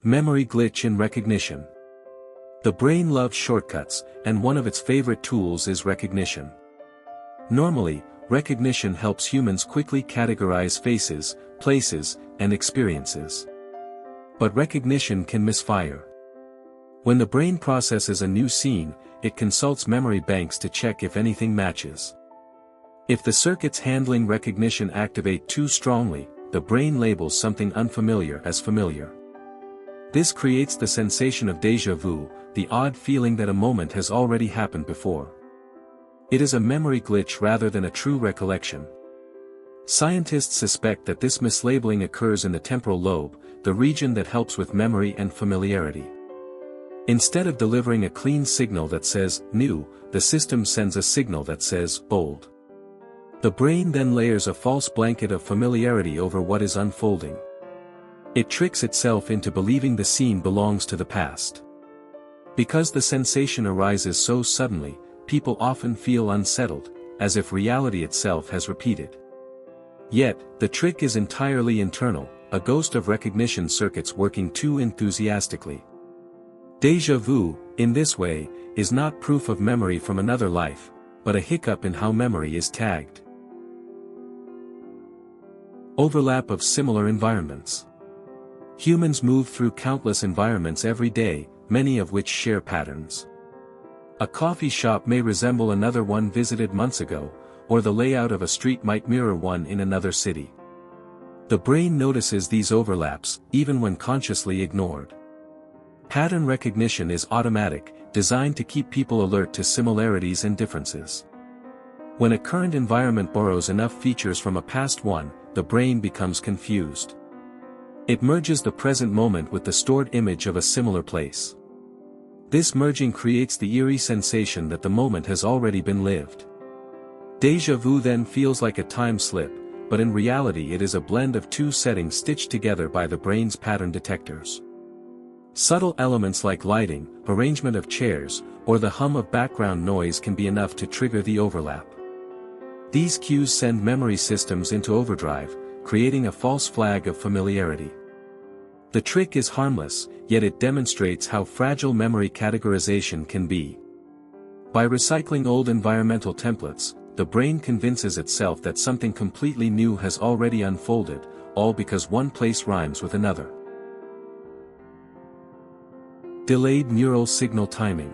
Memory glitch in recognition. The brain loves shortcuts, and one of its favorite tools is recognition. Normally, recognition helps humans quickly categorize faces, places, and experiences. But recognition can misfire. When the brain processes a new scene, it consults memory banks to check if anything matches. If the circuits handling recognition activate too strongly, the brain labels something unfamiliar as familiar. This creates the sensation of déjà vu, the odd feeling that a moment has already happened before. It is a memory glitch rather than a true recollection. Scientists suspect that this mislabeling occurs in the temporal lobe, the region that helps with memory and familiarity. Instead of delivering a clean signal that says, new, the system sends a signal that says, old. The brain then layers a false blanket of familiarity over what is unfolding. It tricks itself into believing the scene belongs to the past. Because the sensation arises so suddenly, people often feel unsettled, as if reality itself has repeated. Yet, the trick is entirely internal, a ghost of recognition circuits working too enthusiastically. Déjà vu, in this way, is not proof of memory from another life, but a hiccup in how memory is tagged. Overlap of similar environments. Humans move through countless environments every day, many of which share patterns. A coffee shop may resemble another one visited months ago, or the layout of a street might mirror one in another city. The brain notices these overlaps, even when consciously ignored. Pattern recognition is automatic, designed to keep people alert to similarities and differences. When a current environment borrows enough features from a past one, the brain becomes confused. It merges the present moment with the stored image of a similar place. This merging creates the eerie sensation that the moment has already been lived. Déjà vu then feels like a time slip, but in reality it is a blend of two settings stitched together by the brain's pattern detectors. Subtle elements like lighting, arrangement of chairs, or the hum of background noise can be enough to trigger the overlap. These cues send memory systems into overdrive, creating a false flag of familiarity. The trick is harmless, yet it demonstrates how fragile memory categorization can be. By recycling old environmental templates, the brain convinces itself that something completely new has already unfolded, all because one place rhymes with another. Delayed neural signal timing.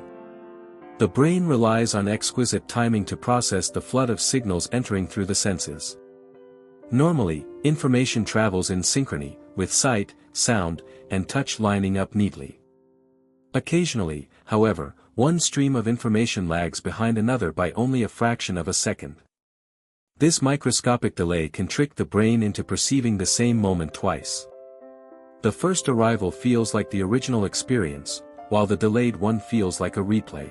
The brain relies on exquisite timing to process the flood of signals entering through the senses. Normally, information travels in synchrony, with sight, sound, and touch lining up neatly. Occasionally, however, one stream of information lags behind another by only a fraction of a second. This microscopic delay can trick the brain into perceiving the same moment twice. The first arrival feels like the original experience, while the delayed one feels like a replay.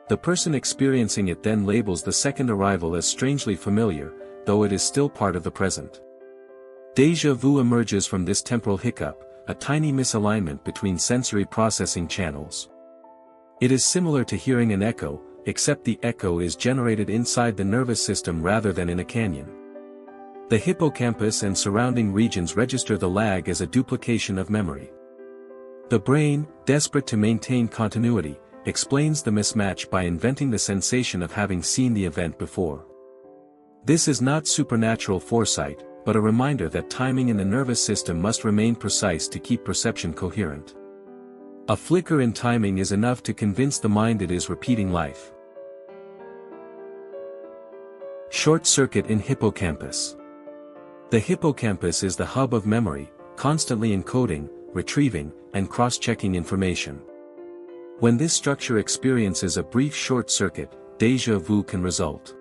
The person experiencing it then labels the second arrival as strangely familiar, though it is still part of the present. Déjà vu emerges from this temporal hiccup, a tiny misalignment between sensory processing channels. It is similar to hearing an echo, except the echo is generated inside the nervous system rather than in a canyon. The hippocampus and surrounding regions register the lag as a duplication of memory. The brain, desperate to maintain continuity, explains the mismatch by inventing the sensation of having seen the event before. This is not supernatural foresight, but a reminder that timing in the nervous system must remain precise to keep perception coherent. A flicker in timing is enough to convince the mind it is repeating life. Short circuit in hippocampus. The hippocampus is the hub of memory, constantly encoding, retrieving, and cross-checking information. When this structure experiences a brief short circuit, déjà vu can result.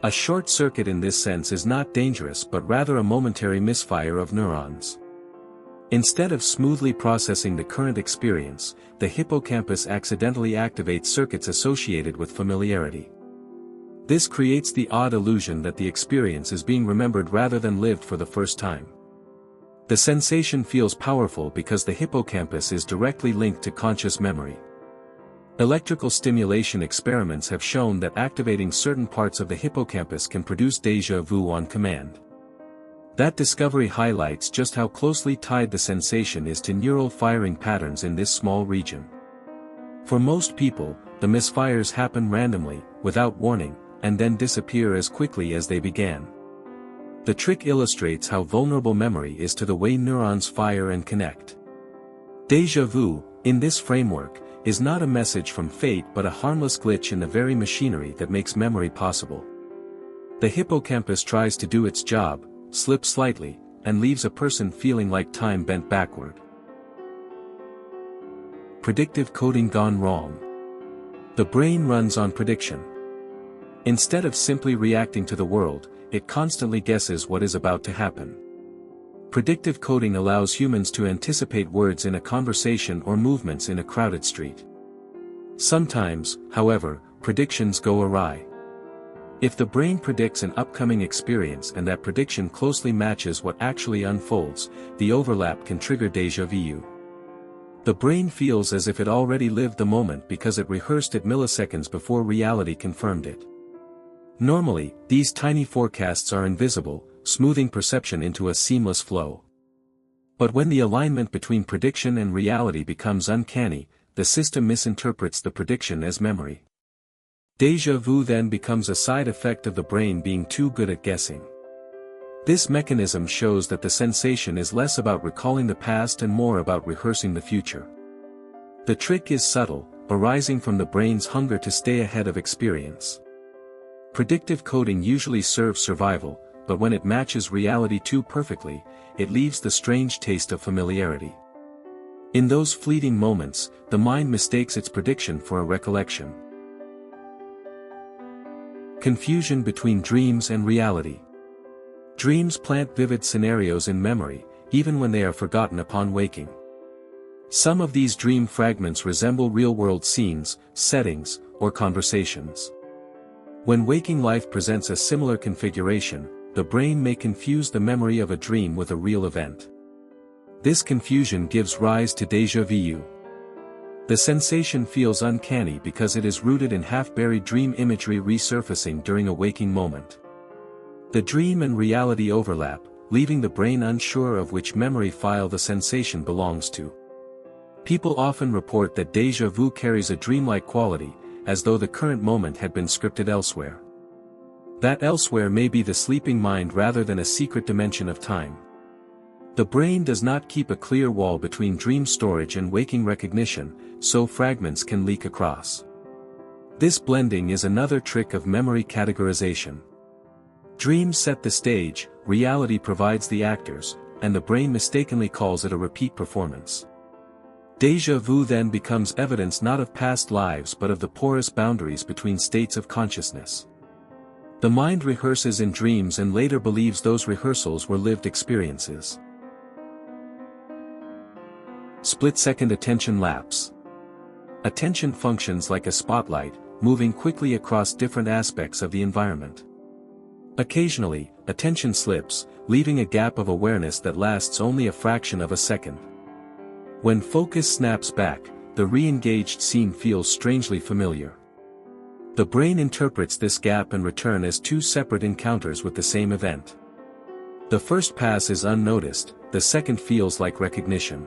A short circuit in this sense is not dangerous but rather a momentary misfire of neurons. Instead of smoothly processing the current experience, the hippocampus accidentally activates circuits associated with familiarity. This creates the odd illusion that the experience is being remembered rather than lived for the first time. The sensation feels powerful because the hippocampus is directly linked to conscious memory. Electrical stimulation experiments have shown that activating certain parts of the hippocampus can produce déjà vu on command. That discovery highlights just how closely tied the sensation is to neural firing patterns in this small region. For most people, the misfires happen randomly, without warning, and then disappear as quickly as they began. The trick illustrates how vulnerable memory is to the way neurons fire and connect. Déjà vu, in this framework, is not a message from fate but a harmless glitch in the very machinery that makes memory possible. The hippocampus tries to do its job, slips slightly, and leaves a person feeling like time bent backward. Predictive coding gone wrong. The brain runs on prediction. Instead of simply reacting to the world, it constantly guesses what is about to happen. Predictive coding allows humans to anticipate words in a conversation or movements in a crowded street. Sometimes, however, predictions go awry. If the brain predicts an upcoming experience and that prediction closely matches what actually unfolds, the overlap can trigger déjà vu. The brain feels as if it already lived the moment because it rehearsed it milliseconds before reality confirmed it. Normally, these tiny forecasts are invisible, smoothing perception into a seamless flow. But when the alignment between prediction and reality becomes uncanny, the system misinterprets the prediction as memory. Déjà vu then becomes a side effect of the brain being too good at guessing. This mechanism shows that the sensation is less about recalling the past and more about rehearsing the future. The trick is subtle, arising from the brain's hunger to stay ahead of experience. Predictive coding usually serves survival, but when it matches reality too perfectly, it leaves the strange taste of familiarity. In those fleeting moments, the mind mistakes its prediction for a recollection. Confusion between dreams and reality. Dreams plant vivid scenarios in memory, even when they are forgotten upon waking. Some of these dream fragments resemble real-world scenes, settings, or conversations. When waking life presents a similar configuration, the brain may confuse the memory of a dream with a real event. This confusion gives rise to déjà vu. The sensation feels uncanny because it is rooted in half-buried dream imagery resurfacing during a waking moment. The dream and reality overlap, leaving the brain unsure of which memory file the sensation belongs to. People often report that déjà vu carries a dreamlike quality, as though the current moment had been scripted elsewhere. That elsewhere may be the sleeping mind rather than a secret dimension of time. The brain does not keep a clear wall between dream storage and waking recognition, so fragments can leak across. This blending is another trick of memory categorization. Dreams set the stage, reality provides the actors, and the brain mistakenly calls it a repeat performance. Déjà vu then becomes evidence not of past lives but of the porous boundaries between states of consciousness. The mind rehearses in dreams and later believes those rehearsals were lived experiences. Split-second attention lapse. Attention functions like a spotlight, moving quickly across different aspects of the environment. Occasionally, attention slips, leaving a gap of awareness that lasts only a fraction of a second. When focus snaps back, the re-engaged scene feels strangely familiar. The brain interprets this gap and return as two separate encounters with the same event. The first pass is unnoticed, the second feels like recognition.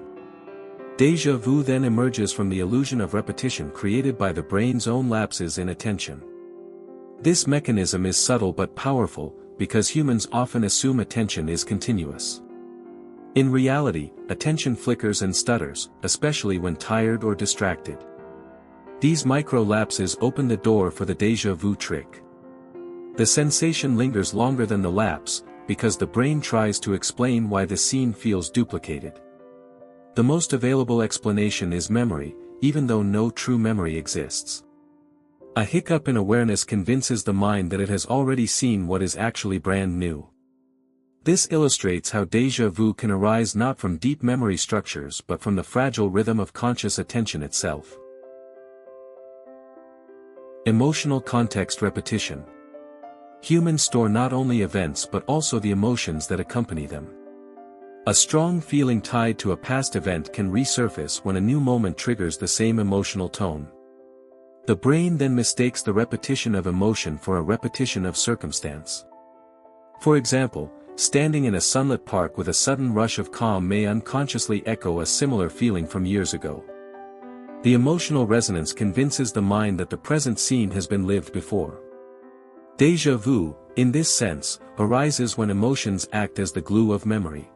Déjà vu then emerges from the illusion of repetition created by the brain's own lapses in attention. This mechanism is subtle but powerful, because humans often assume attention is continuous. In reality, attention flickers and stutters, especially when tired or distracted. These micro-lapses open the door for the déjà vu trick. The sensation lingers longer than the lapse, because the brain tries to explain why the scene feels duplicated. The most available explanation is memory, even though no true memory exists. A hiccup in awareness convinces the mind that it has already seen what is actually brand new. This illustrates how déjà vu can arise not from deep memory structures but from the fragile rhythm of conscious attention itself. Emotional context repetition. Humans store not only events but also the emotions that accompany them. A strong feeling tied to a past event can resurface when a new moment triggers the same emotional tone. The brain then mistakes the repetition of emotion for a repetition of circumstance. For example, Standing in a sunlit park with a sudden rush of calm may unconsciously echo a similar feeling from years ago. The emotional resonance convinces the mind that the present scene has been lived before. Déjà vu, in this sense, arises when emotions act as the glue of memory.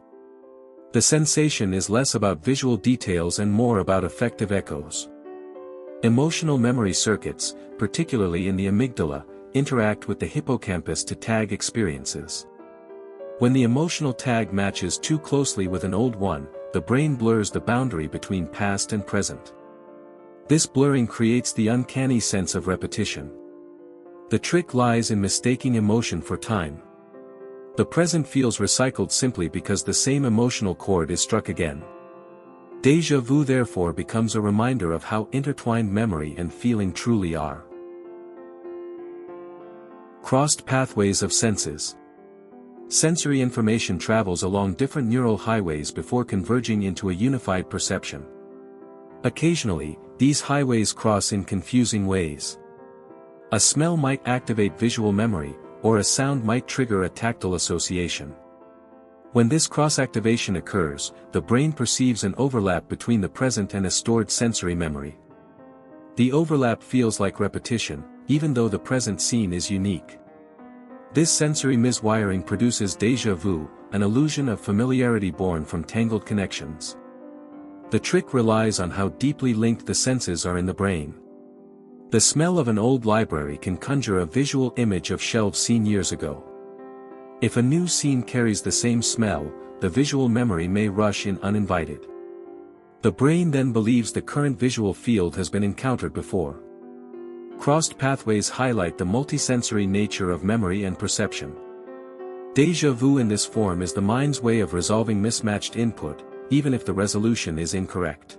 The sensation is less about visual details and more about affective echoes. Emotional memory circuits, particularly in the amygdala, interact with the hippocampus to tag experiences. When the emotional tag matches too closely with an old one, the brain blurs the boundary between past and present. This blurring creates the uncanny sense of repetition. The trick lies in mistaking emotion for time. The present feels recycled simply because the same emotional chord is struck again. Déjà vu therefore becomes a reminder of how intertwined memory and feeling truly are. Crossed pathways of senses. Sensory information travels along different neural highways before converging into a unified perception. Occasionally, these highways cross in confusing ways. A smell might activate visual memory, or a sound might trigger a tactile association. When this cross-activation occurs, the brain perceives an overlap between the present and a stored sensory memory. The overlap feels like repetition, even though the present scene is unique. This sensory miswiring produces déjà vu, an illusion of familiarity born from tangled connections. The trick relies on how deeply linked the senses are in the brain. The smell of an old library can conjure a visual image of shelves seen years ago. If a new scene carries the same smell, the visual memory may rush in uninvited. The brain then believes the current visual field has been encountered before. Crossed pathways highlight the multisensory nature of memory and perception. Déjà vu in this form is the mind's way of resolving mismatched input, even if the resolution is incorrect.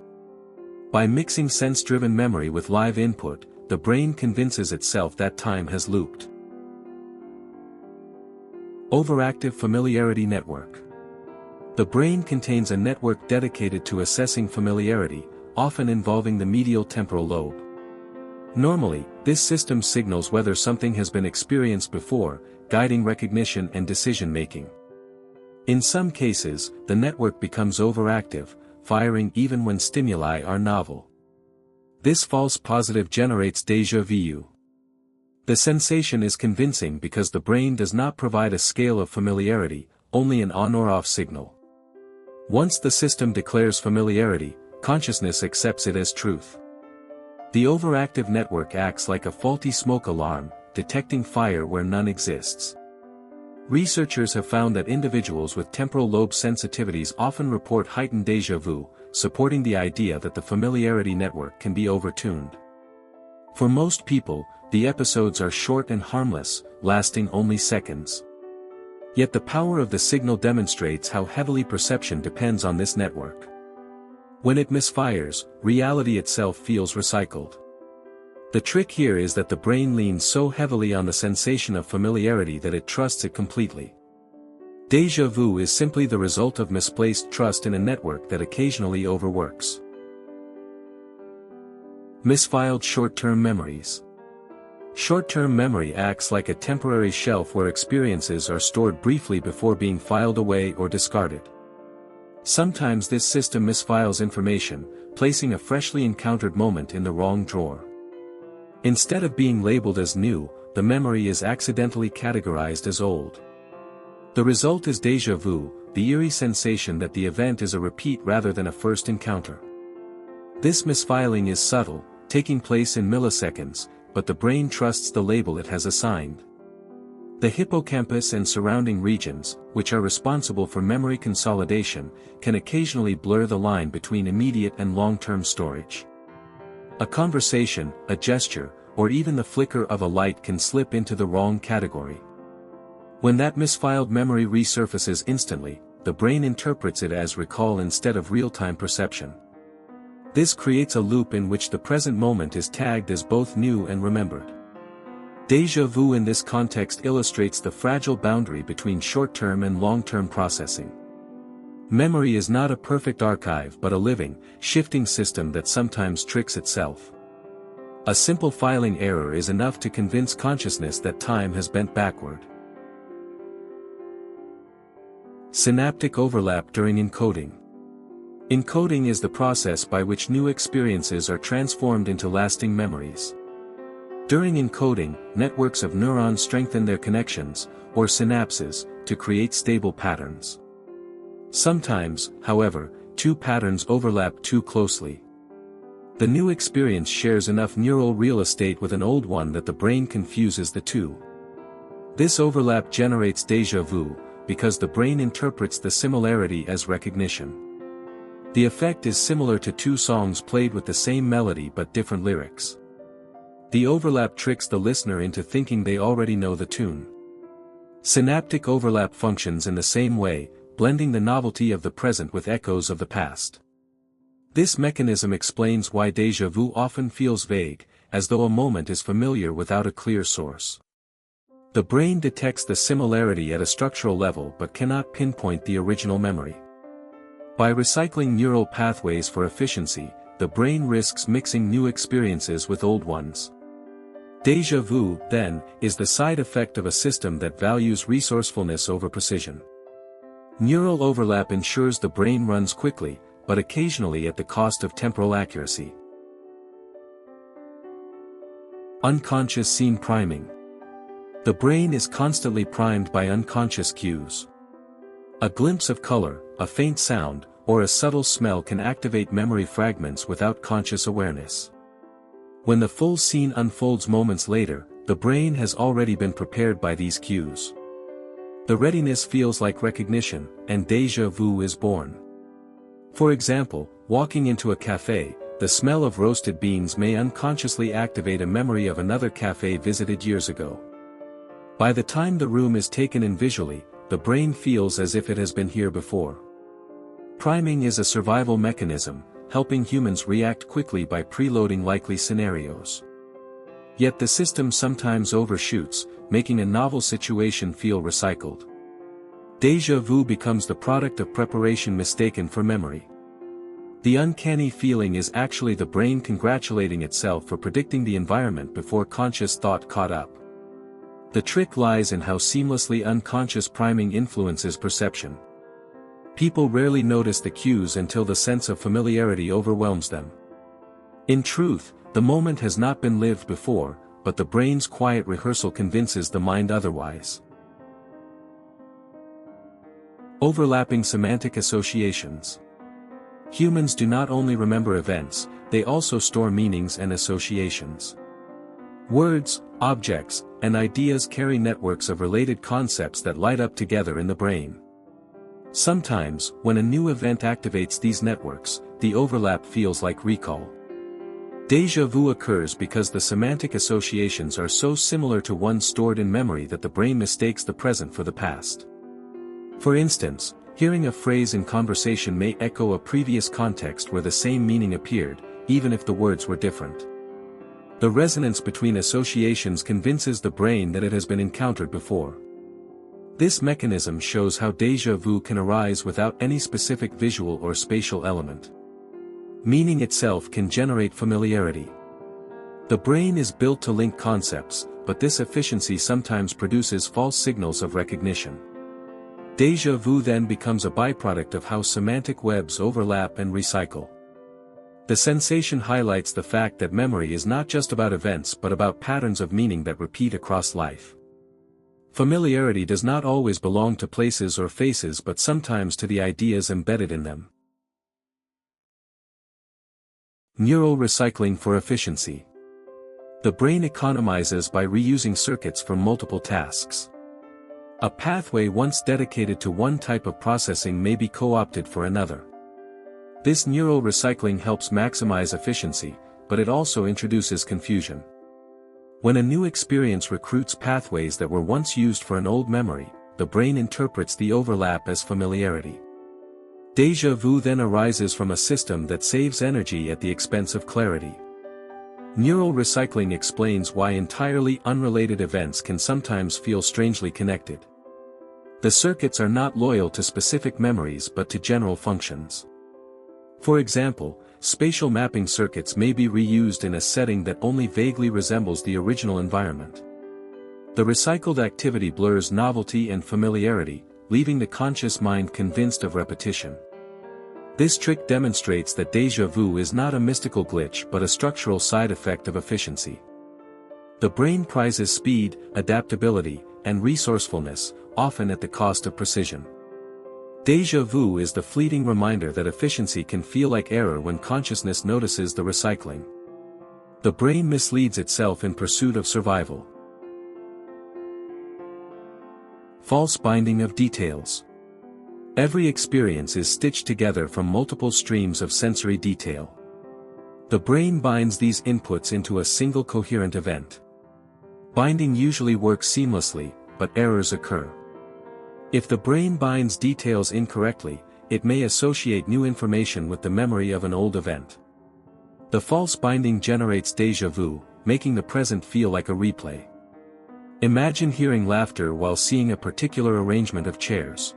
By mixing sense-driven memory with live input, the brain convinces itself that time has looped. Overactive familiarity network. The brain contains a network dedicated to assessing familiarity, often involving the medial temporal lobe. Normally, this system signals whether something has been experienced before, guiding recognition and decision-making. In some cases, the network becomes overactive, firing even when stimuli are novel. This false positive generates déjà vu. The sensation is convincing because the brain does not provide a scale of familiarity, only an on or off signal. Once the system declares familiarity, consciousness accepts it as truth. The overactive network acts like a faulty smoke alarm, detecting fire where none exists. Researchers have found that individuals with temporal lobe sensitivities often report heightened déjà vu, supporting the idea that the familiarity network can be overtuned. For most people, the episodes are short and harmless, lasting only seconds. Yet the power of the signal demonstrates how heavily perception depends on this network. When it misfires, reality itself feels recycled. The trick here is that the brain leans so heavily on the sensation of familiarity that it trusts it completely. Déjà vu is simply the result of misplaced trust in a network that occasionally overworks. Misfiled short-term memories. Short-term memory acts like a temporary shelf where experiences are stored briefly before being filed away or discarded. Sometimes this system misfiles information, placing a freshly encountered moment in the wrong drawer. Instead of being labeled as new, the memory is accidentally categorized as old. The result is déjà vu, the eerie sensation that the event is a repeat rather than a first encounter. This misfiling is subtle, taking place in milliseconds, but the brain trusts the label it has assigned. The hippocampus and surrounding regions, which are responsible for memory consolidation, can occasionally blur the line between immediate and long-term storage. A conversation, a gesture, or even the flicker of a light can slip into the wrong category. When that misfiled memory resurfaces instantly, the brain interprets it as recall instead of real-time perception. This creates a loop in which the present moment is tagged as both new and remembered. Déjà vu in this context illustrates the fragile boundary between short-term and long-term processing. Memory is not a perfect archive but a living, shifting system that sometimes tricks itself. A simple filing error is enough to convince consciousness that time has bent backward. Synaptic overlap during encoding. Encoding is the process by which new experiences are transformed into lasting memories. During encoding, networks of neurons strengthen their connections, or synapses, to create stable patterns. Sometimes, however, two patterns overlap too closely. The new experience shares enough neural real estate with an old one that the brain confuses the two. This overlap generates déjà vu, because the brain interprets the similarity as recognition. The effect is similar to two songs played with the same melody but different lyrics. The overlap tricks the listener into thinking they already know the tune. Synaptic overlap functions in the same way, blending the novelty of the present with echoes of the past. This mechanism explains why déjà vu often feels vague, as though a moment is familiar without a clear source. The brain detects the similarity at a structural level but cannot pinpoint the original memory. By recycling neural pathways for efficiency, the brain risks mixing new experiences with old ones. Déjà vu, then, is the side effect of a system that values resourcefulness over precision. Neural overlap ensures the brain runs quickly, but occasionally at the cost of temporal accuracy. Unconscious scene priming. The brain is constantly primed by unconscious cues. A glimpse of color, a faint sound, or a subtle smell can activate memory fragments without conscious awareness. When the full scene unfolds moments later, the brain has already been prepared by these cues. The readiness feels like recognition, and déjà vu is born. For example, walking into a cafe, the smell of roasted beans may unconsciously activate a memory of another cafe visited years ago. By the time the room is taken in visually, the brain feels as if it has been here before. Priming is a survival mechanism, helping humans react quickly by preloading likely scenarios. Yet the system sometimes overshoots, making a novel situation feel recycled. Déjà vu becomes the product of preparation mistaken for memory. The uncanny feeling is actually the brain congratulating itself for predicting the environment before conscious thought caught up. The trick lies in how seamlessly unconscious priming influences perception. People rarely notice the cues until the sense of familiarity overwhelms them. In truth, the moment has not been lived before, but the brain's quiet rehearsal convinces the mind otherwise. Overlapping semantic associations. Humans do not only remember events, they also store meanings and associations. Words, objects, and ideas carry networks of related concepts that light up together in the brain. Sometimes, when a new event activates these networks, the overlap feels like recall. Déjà vu occurs because the semantic associations are so similar to ones stored in memory that the brain mistakes the present for the past. For instance, hearing a phrase in conversation may echo a previous context where the same meaning appeared, even if the words were different. The resonance between associations convinces the brain that it has been encountered before. This mechanism shows how déjà vu can arise without any specific visual or spatial element. Meaning itself can generate familiarity. The brain is built to link concepts, but this efficiency sometimes produces false signals of recognition. Déjà vu then becomes a byproduct of how semantic webs overlap and recycle. The sensation highlights the fact that memory is not just about events but about patterns of meaning that repeat across life. Familiarity does not always belong to places or faces but sometimes to the ideas embedded in them. Neural recycling for efficiency. The brain economizes by reusing circuits for multiple tasks. A pathway once dedicated to one type of processing may be co-opted for another. This neural recycling helps maximize efficiency, but it also introduces confusion. When a new experience recruits pathways that were once used for an old memory, the brain interprets the overlap as familiarity. Déjà vu then arises from a system that saves energy at the expense of clarity. Neural recycling explains why entirely unrelated events can sometimes feel strangely connected. The circuits are not loyal to specific memories but to general functions. For example, spatial mapping circuits may be reused in a setting that only vaguely resembles the original environment. The recycled activity blurs novelty and familiarity, leaving the conscious mind convinced of repetition. This trick demonstrates that déjà vu is not a mystical glitch but a structural side effect of efficiency. The brain prizes speed, adaptability, and resourcefulness, often at the cost of precision. Déjà vu is the fleeting reminder that efficiency can feel like error when consciousness notices the recycling. The brain misleads itself in pursuit of survival. False binding of details. Every experience is stitched together from multiple streams of sensory detail. The brain binds these inputs into a single coherent event. Binding usually works seamlessly, but errors occur. If the brain binds details incorrectly, it may associate new information with the memory of an old event. The false binding generates déjà vu, making the present feel like a replay. Imagine hearing laughter while seeing a particular arrangement of chairs.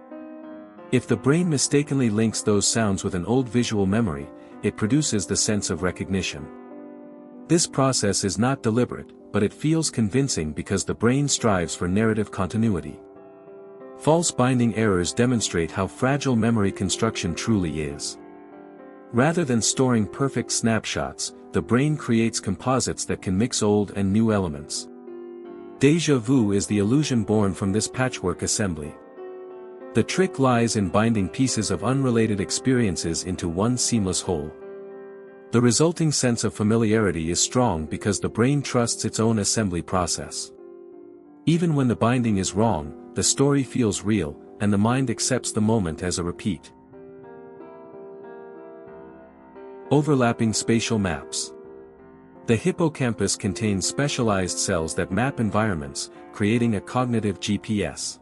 If the brain mistakenly links those sounds with an old visual memory, it produces the sense of recognition. This process is not deliberate, but it feels convincing because the brain strives for narrative continuity. False binding errors demonstrate how fragile memory construction truly is. Rather than storing perfect snapshots, the brain creates composites that can mix old and new elements. Déjà vu is the illusion born from this patchwork assembly. The trick lies in binding pieces of unrelated experiences into one seamless whole. The resulting sense of familiarity is strong because the brain trusts its own assembly process. Even when the binding is wrong, the story feels real, and the mind accepts the moment as a repeat. Overlapping spatial maps. The hippocampus contains specialized cells that map environments, creating a cognitive GPS.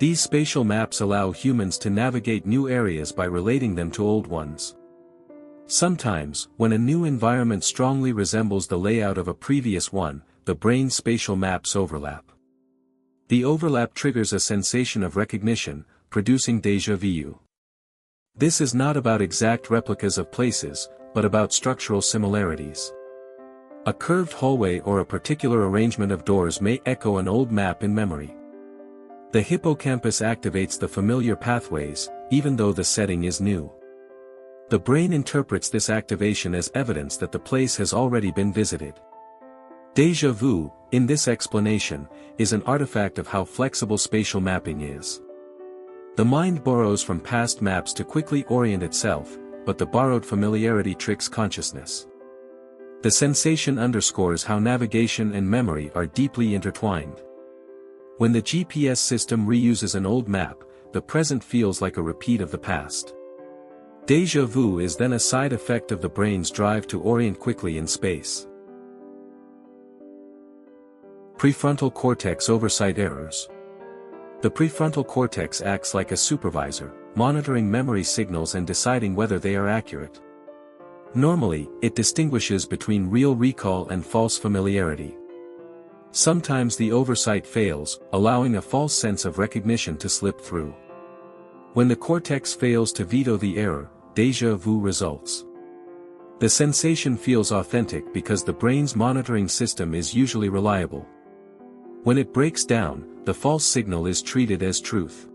These spatial maps allow humans to navigate new areas by relating them to old ones. Sometimes, when a new environment strongly resembles the layout of a previous one, the brain's spatial maps overlap. The overlap triggers a sensation of recognition, producing déjà vu. This is not about exact replicas of places, but about structural similarities. A curved hallway or a particular arrangement of doors may echo an old map in memory. The hippocampus activates the familiar pathways, even though the setting is new. The brain interprets this activation as evidence that the place has already been visited. Déjà vu, in this explanation, is an artifact of how flexible spatial mapping is. The mind borrows from past maps to quickly orient itself, but the borrowed familiarity tricks consciousness. The sensation underscores how navigation and memory are deeply intertwined. When the GPS system reuses an old map, the present feels like a repeat of the past. Déjà vu is then a side effect of the brain's drive to orient quickly in space. Prefrontal cortex oversight errors. The prefrontal cortex acts like a supervisor, monitoring memory signals and deciding whether they are accurate. Normally, it distinguishes between real recall and false familiarity. Sometimes the oversight fails, allowing a false sense of recognition to slip through. When the cortex fails to veto the error, déjà vu results. The sensation feels authentic because the brain's monitoring system is usually reliable. When it breaks down, the false signal is treated as truth.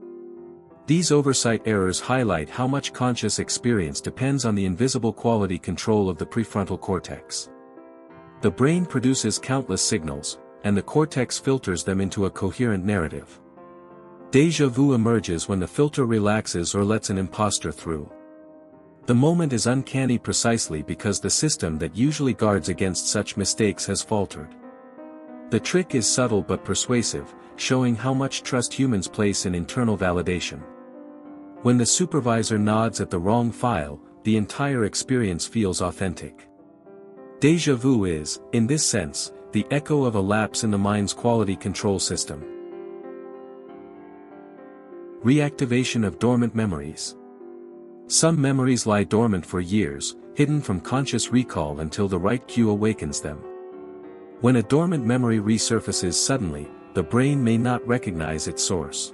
These oversight errors highlight how much conscious experience depends on the invisible quality control of the prefrontal cortex. The brain produces countless signals, and the cortex filters them into a coherent narrative. Déjà vu emerges when the filter relaxes or lets an imposter through. The moment is uncanny precisely because the system that usually guards against such mistakes has faltered. The trick is subtle but persuasive, showing how much trust humans place in internal validation. When the supervisor nods at the wrong file, the entire experience feels authentic. Déjà vu is, in this sense, the echo of a lapse in the mind's quality control system. Reactivation of dormant memories. Some memories lie dormant for years, hidden from conscious recall until the right cue awakens them. When a dormant memory resurfaces suddenly, the brain may not recognize its source.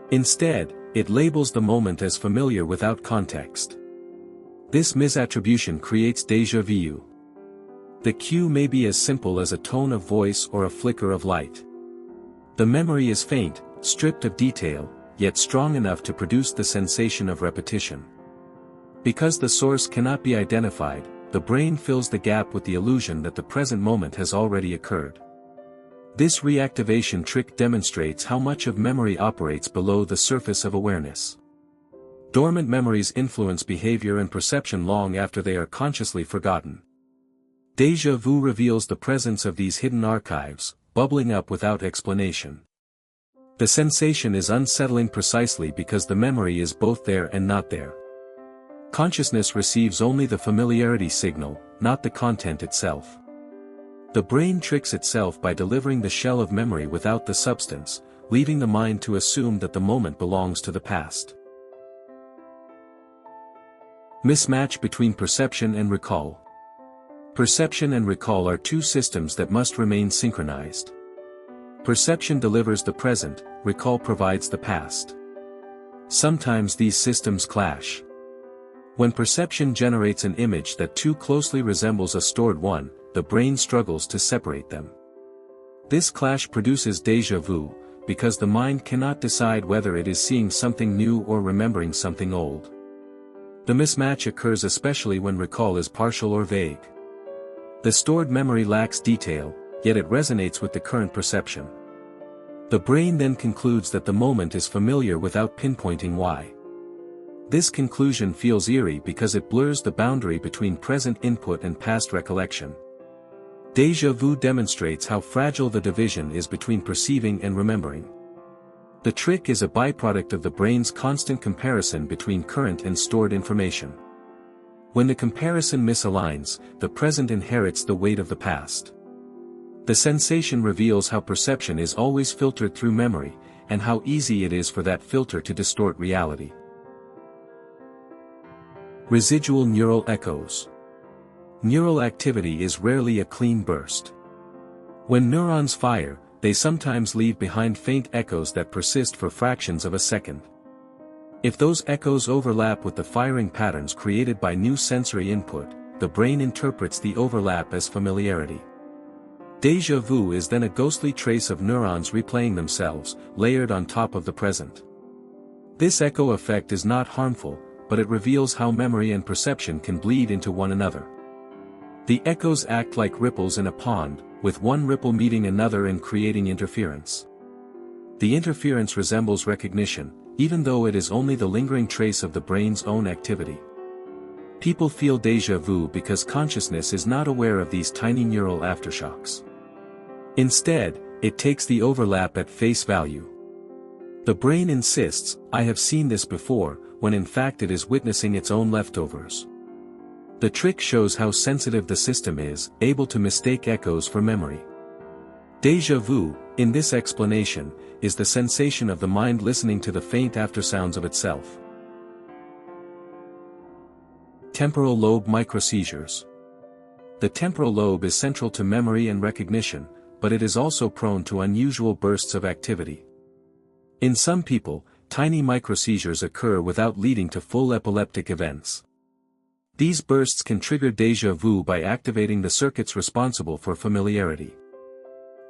Instead, it labels the moment as familiar without context. This misattribution creates déjà vu. The cue may be as simple as a tone of voice or a flicker of light. The memory is faint, stripped of detail, yet strong enough to produce the sensation of repetition. Because the source cannot be identified, the brain fills the gap with the illusion that the present moment has already occurred. This reactivation trick demonstrates how much of memory operates below the surface of awareness. Dormant memories influence behavior and perception long after they are consciously forgotten. Déjà vu reveals the presence of these hidden archives, bubbling up without explanation. The sensation is unsettling precisely because the memory is both there and not there. Consciousness receives only the familiarity signal, not the content itself. The brain tricks itself by delivering the shell of memory without the substance, leaving the mind to assume that the moment belongs to the past. Mismatch between perception and recall. Perception and recall are two systems that must remain synchronized. Perception delivers the present, recall provides the past. Sometimes these systems clash. When perception generates an image that too closely resembles a stored one, the brain struggles to separate them. This clash produces déjà vu, because the mind cannot decide whether it is seeing something new or remembering something old. The mismatch occurs especially when recall is partial or vague. The stored memory lacks detail, yet it resonates with the current perception. The brain then concludes that the moment is familiar without pinpointing why. This conclusion feels eerie because it blurs the boundary between present input and past recollection. Déjà vu demonstrates how fragile the division is between perceiving and remembering. The trick is a byproduct of the brain's constant comparison between current and stored information. When the comparison misaligns, the present inherits the weight of the past. The sensation reveals how perception is always filtered through memory, and how easy it is for that filter to distort reality. Residual neural echoes. Neural activity is rarely a clean burst. When neurons fire, they sometimes leave behind faint echoes that persist for fractions of a second. If those echoes overlap with the firing patterns created by new sensory input, the brain interprets the overlap as familiarity. Déjà vu is then a ghostly trace of neurons replaying themselves, layered on top of the present. This echo effect is not harmful, but it reveals how memory and perception can bleed into one another. The echoes act like ripples in a pond, with one ripple meeting another and creating interference. The interference resembles recognition, even though it is only the lingering trace of the brain's own activity. People feel déjà vu because consciousness is not aware of these tiny neural aftershocks. Instead, it takes the overlap at face value. The brain insists, "I have seen this before," when in fact it is witnessing its own leftovers. The trick shows how sensitive the system is, able to mistake echoes for memory. Déjà vu, in this explanation, is the sensation of the mind listening to the faint aftersounds of itself. Temporal lobe microseizures. The temporal lobe is central to memory and recognition, but it is also prone to unusual bursts of activity. In some people, tiny microseizures occur without leading to full epileptic events. These bursts can trigger déjà vu by activating the circuits responsible for familiarity.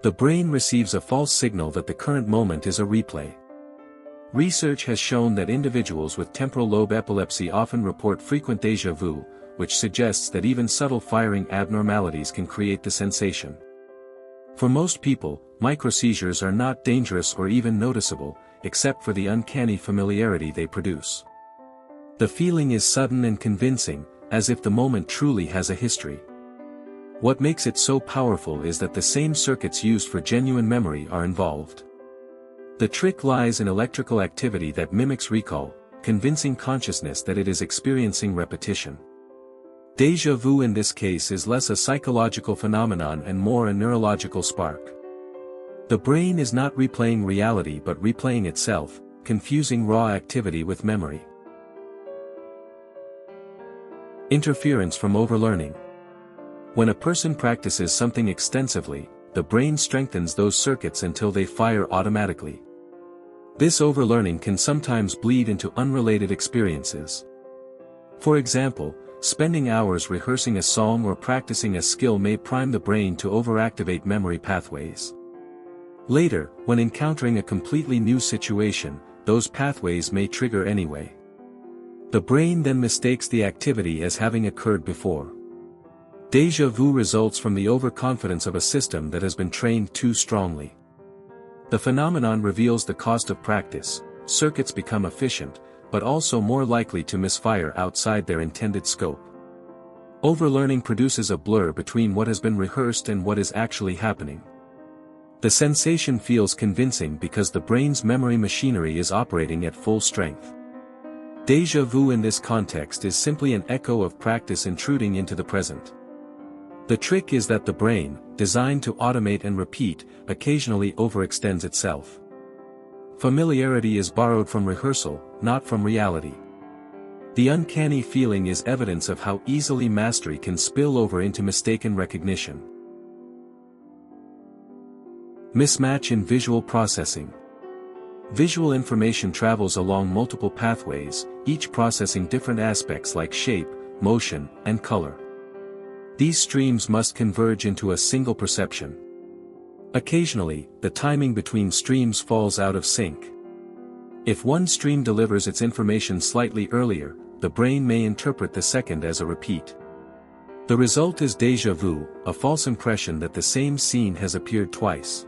The brain receives a false signal that the current moment is a replay. Research has shown that individuals with temporal lobe epilepsy often report frequent déjà vu, which suggests that even subtle firing abnormalities can create the sensation. For most people, microseizures are not dangerous or even noticeable, except for the uncanny familiarity they produce. The feeling is sudden and convincing, as if the moment truly has a history. What makes it so powerful is that the same circuits used for genuine memory are involved. The trick lies in electrical activity that mimics recall, convincing consciousness that it is experiencing repetition. Déjà vu in this case is less a psychological phenomenon and more a neurological spark. The brain is not replaying reality but replaying itself, confusing raw activity with memory. Interference from overlearning. When a person practices something extensively, the brain strengthens those circuits until they fire automatically. This overlearning can sometimes bleed into unrelated experiences. For example, spending hours rehearsing a song or practicing a skill may prime the brain to overactivate memory pathways. Later, when encountering a completely new situation, those pathways may trigger anyway. The brain then mistakes the activity as having occurred before. Déjà vu results from the overconfidence of a system that has been trained too strongly. The phenomenon reveals the cost of practice. Circuits become efficient, but also more likely to misfire outside their intended scope. Overlearning produces a blur between what has been rehearsed and what is actually happening. The sensation feels convincing because the brain's memory machinery is operating at full strength. Déjà vu in this context is simply an echo of practice intruding into the present. The trick is that the brain, designed to automate and repeat, occasionally overextends itself. Familiarity is borrowed from rehearsal, not from reality. The uncanny feeling is evidence of how easily mastery can spill over into mistaken recognition. Mismatch in visual processing. Visual information travels along multiple pathways, each processing different aspects like shape, motion, and color. These streams must converge into a single perception. Occasionally, the timing between streams falls out of sync. If one stream delivers its information slightly earlier, the brain may interpret the second as a repeat. The result is déjà vu, a false impression that the same scene has appeared twice.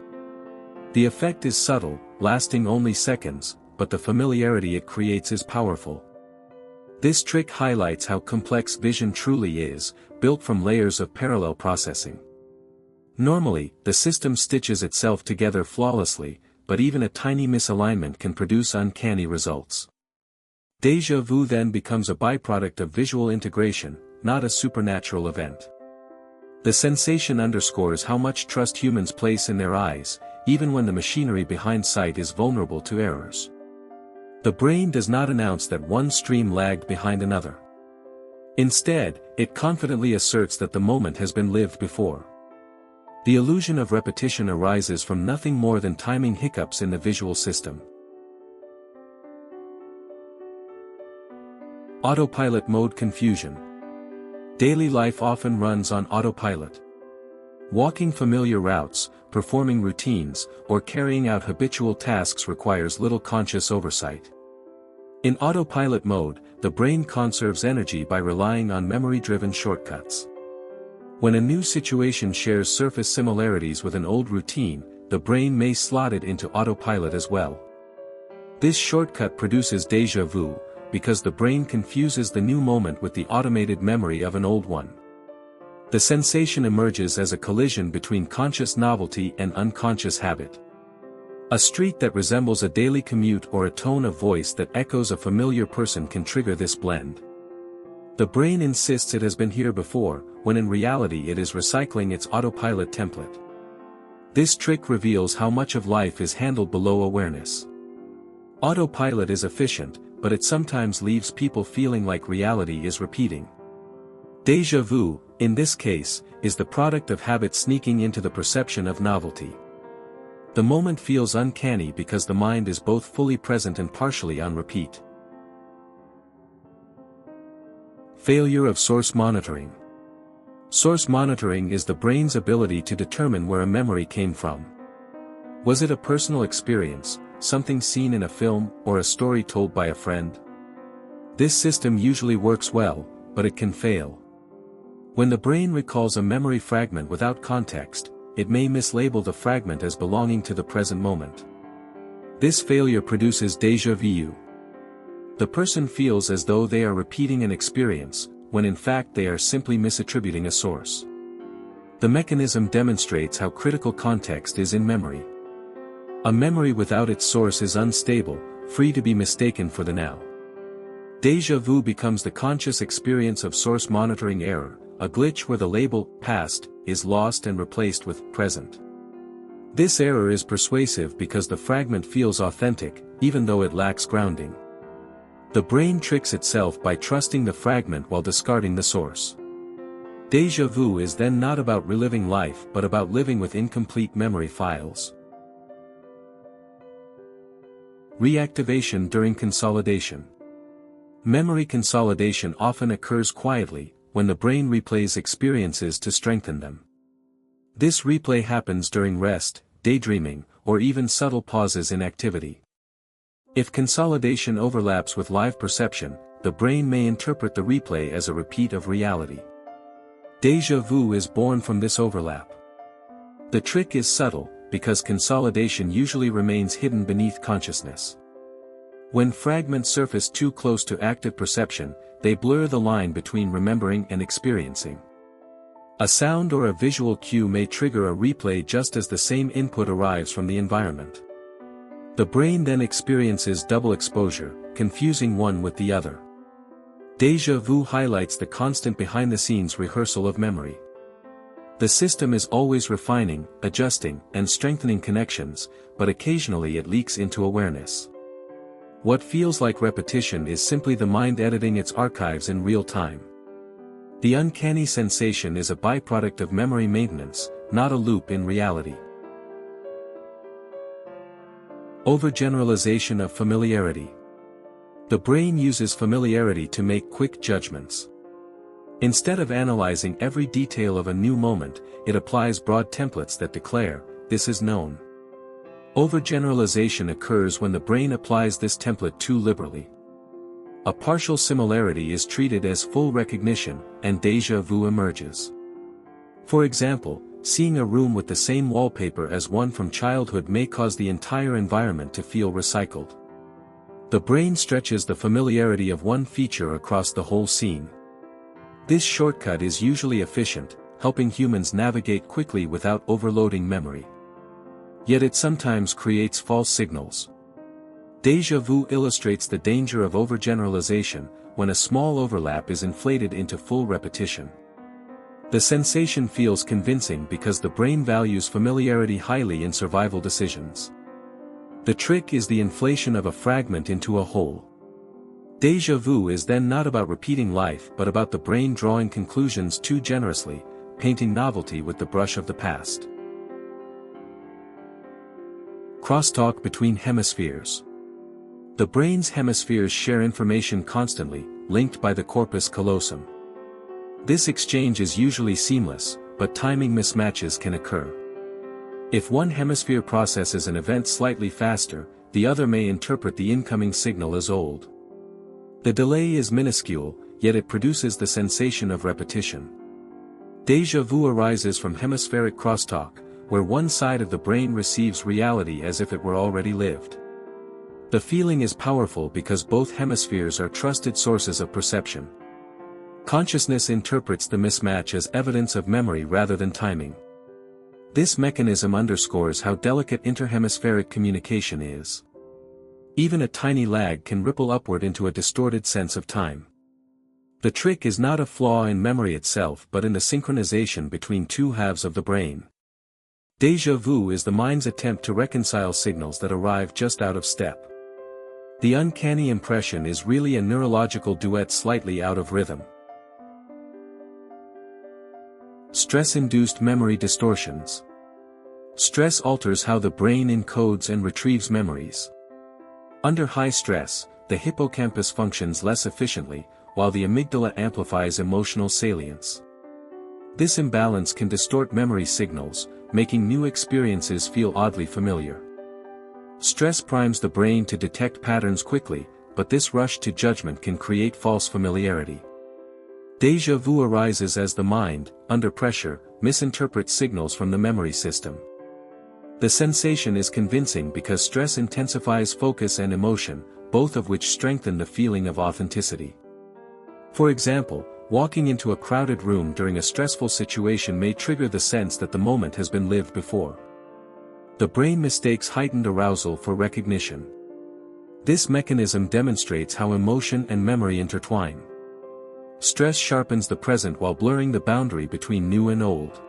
The effect is subtle, lasting only seconds, but the familiarity it creates is powerful. This trick highlights how complex vision truly is, built from layers of parallel processing. Normally, the system stitches itself together flawlessly, but even a tiny misalignment can produce uncanny results. Déjà vu then becomes a byproduct of visual integration, not a supernatural event. The sensation underscores how much trust humans place in their eyes, even when the machinery behind sight is vulnerable to errors. The brain does not announce that one stream lagged behind another. Instead, it confidently asserts that the moment has been lived before. The illusion of repetition arises from nothing more than timing hiccups in the visual system. Autopilot mode confusion. Daily life often runs on autopilot. Walking familiar routes, performing routines, or carrying out habitual tasks requires little conscious oversight. In autopilot mode, the brain conserves energy by relying on memory-driven shortcuts. When a new situation shares surface similarities with an old routine, the brain may slot it into autopilot as well. This shortcut produces déjà vu, because the brain confuses the new moment with the automated memory of an old one. The sensation emerges as a collision between conscious novelty and unconscious habit. A street that resembles a daily commute or a tone of voice that echoes a familiar person can trigger this blend. The brain insists it has been here before, when in reality it is recycling its autopilot template. This trick reveals how much of life is handled below awareness. Autopilot is efficient, but it sometimes leaves people feeling like reality is repeating. Déjà vu, in this case, is the product of habit sneaking into the perception of novelty. The moment feels uncanny because the mind is both fully present and partially on repeat. Failure of source monitoring. Source monitoring is the brain's ability to determine where a memory came from. Was it a personal experience, something seen in a film, or a story told by a friend? This system usually works well, but it can fail. When the brain recalls a memory fragment without context, it may mislabel the fragment as belonging to the present moment. This failure produces déjà vu. The person feels as though they are repeating an experience, when in fact they are simply misattributing a source. The mechanism demonstrates how critical context is in memory. A memory without its source is unstable, free to be mistaken for the now. Déjà vu becomes the conscious experience of source monitoring error, a glitch where the label, past, is lost and replaced with, present. This error is persuasive because the fragment feels authentic, even though it lacks grounding. The brain tricks itself by trusting the fragment while discarding the source. Déjà vu is then not about reliving life but about living with incomplete memory files. Reactivation during consolidation. Memory consolidation often occurs quietly, when the brain replays experiences to strengthen them. This replay happens during rest, daydreaming, or even subtle pauses in activity. If consolidation overlaps with live perception, the brain may interpret the replay as a repeat of reality. Déjà vu is born from this overlap. The trick is subtle, because consolidation usually remains hidden beneath consciousness. When fragments surface too close to active perception, they blur the line between remembering and experiencing. A sound or a visual cue may trigger a replay just as the same input arrives from the environment. The brain then experiences double exposure, confusing one with the other. Déjà vu highlights the constant behind-the-scenes rehearsal of memory. The system is always refining, adjusting, and strengthening connections, but occasionally it leaks into awareness. What feels like repetition is simply the mind editing its archives in real time. The uncanny sensation is a byproduct of memory maintenance, not a loop in reality. Overgeneralization of familiarity. The brain uses familiarity to make quick judgments. Instead of analyzing every detail of a new moment, it applies broad templates that declare, "This is known." Overgeneralization occurs when the brain applies this template too liberally. A partial similarity is treated as full recognition, and déjà vu emerges. For example, seeing a room with the same wallpaper as one from childhood may cause the entire environment to feel recycled. The brain stretches the familiarity of one feature across the whole scene. This shortcut is usually efficient, helping humans navigate quickly without overloading memory. Yet it sometimes creates false signals. Déjà vu illustrates the danger of overgeneralization, when a small overlap is inflated into full repetition. The sensation feels convincing because the brain values familiarity highly in survival decisions. The trick is the inflation of a fragment into a whole. Déjà vu is then not about repeating life but about the brain drawing conclusions too generously, painting novelty with the brush of the past. Crosstalk between hemispheres. The brain's hemispheres share information constantly, linked by the corpus callosum. This exchange is usually seamless, but timing mismatches can occur. If one hemisphere processes an event slightly faster, the other may interpret the incoming signal as old. The delay is minuscule, yet it produces the sensation of repetition. Déjà vu arises from hemispheric crosstalk, where one side of the brain receives reality as if it were already lived. The feeling is powerful because both hemispheres are trusted sources of perception. Consciousness interprets the mismatch as evidence of memory rather than timing. This mechanism underscores how delicate interhemispheric communication is. Even a tiny lag can ripple upward into a distorted sense of time. The trick is not a flaw in memory itself but in the synchronization between two halves of the brain. Déjà vu is the mind's attempt to reconcile signals that arrive just out of step. The uncanny impression is really a neurological duet slightly out of rhythm. Stress-induced memory distortions. Stress alters how the brain encodes and retrieves memories. Under high stress, the hippocampus functions less efficiently, while the amygdala amplifies emotional salience. This imbalance can distort memory signals, making new experiences feel oddly familiar. Stress primes the brain to detect patterns quickly, but this rush to judgment can create false familiarity. Déjà vu arises as the mind, under pressure, misinterprets signals from the memory system. The sensation is convincing because stress intensifies focus and emotion, both of which strengthen the feeling of authenticity. For example, walking into a crowded room during a stressful situation may trigger the sense that the moment has been lived before. The brain mistakes heightened arousal for recognition. This mechanism demonstrates how emotion and memory intertwine. Stress sharpens the present while blurring the boundary between new and old.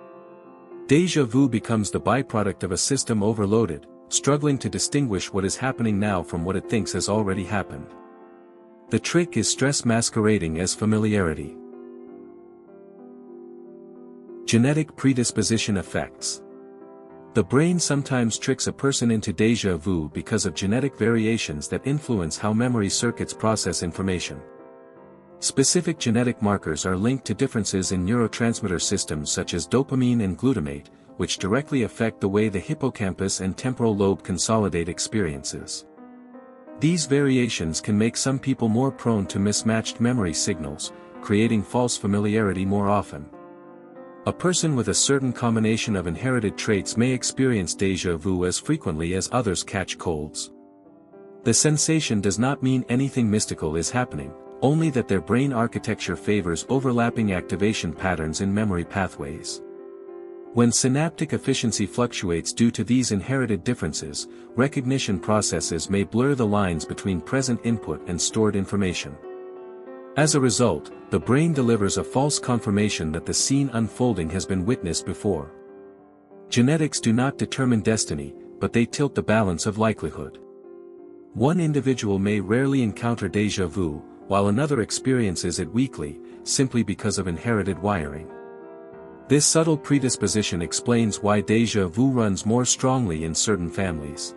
Déjà vu becomes the byproduct of a system overloaded, struggling to distinguish what is happening now from what it thinks has already happened. The trick is stress masquerading as familiarity. Genetic predisposition effects. The brain sometimes tricks a person into déjà vu because of genetic variations that influence how memory circuits process information. Specific genetic markers are linked to differences in neurotransmitter systems such as dopamine and glutamate, which directly affect the way the hippocampus and temporal lobe consolidate experiences. These variations can make some people more prone to mismatched memory signals, creating false familiarity more often. A person with a certain combination of inherited traits may experience déjà vu as frequently as others catch colds. The sensation does not mean anything mystical is happening, only that their brain architecture favors overlapping activation patterns in memory pathways. When synaptic efficiency fluctuates due to these inherited differences, recognition processes may blur the lines between present input and stored information. As a result, the brain delivers a false confirmation that the scene unfolding has been witnessed before. Genetics do not determine destiny, but they tilt the balance of likelihood. One individual may rarely encounter déjà vu, while another experiences it weekly, simply because of inherited wiring. This subtle predisposition explains why déjà vu runs more strongly in certain families.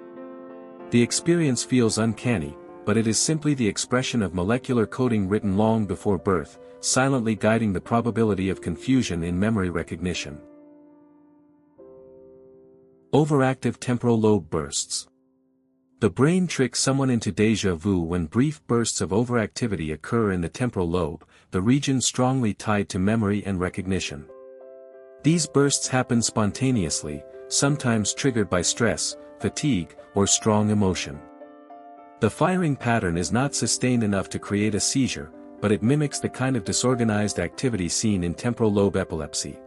The experience feels uncanny, but it is simply the expression of molecular coding written long before birth, silently guiding the probability of confusion in memory recognition. Overactive temporal lobe bursts. The brain tricks someone into déjà vu when brief bursts of overactivity occur in the temporal lobe, the region strongly tied to memory and recognition. These bursts happen spontaneously, sometimes triggered by stress, fatigue, or strong emotion. The firing pattern is not sustained enough to create a seizure, but it mimics the kind of disorganized activity seen in temporal lobe epilepsy.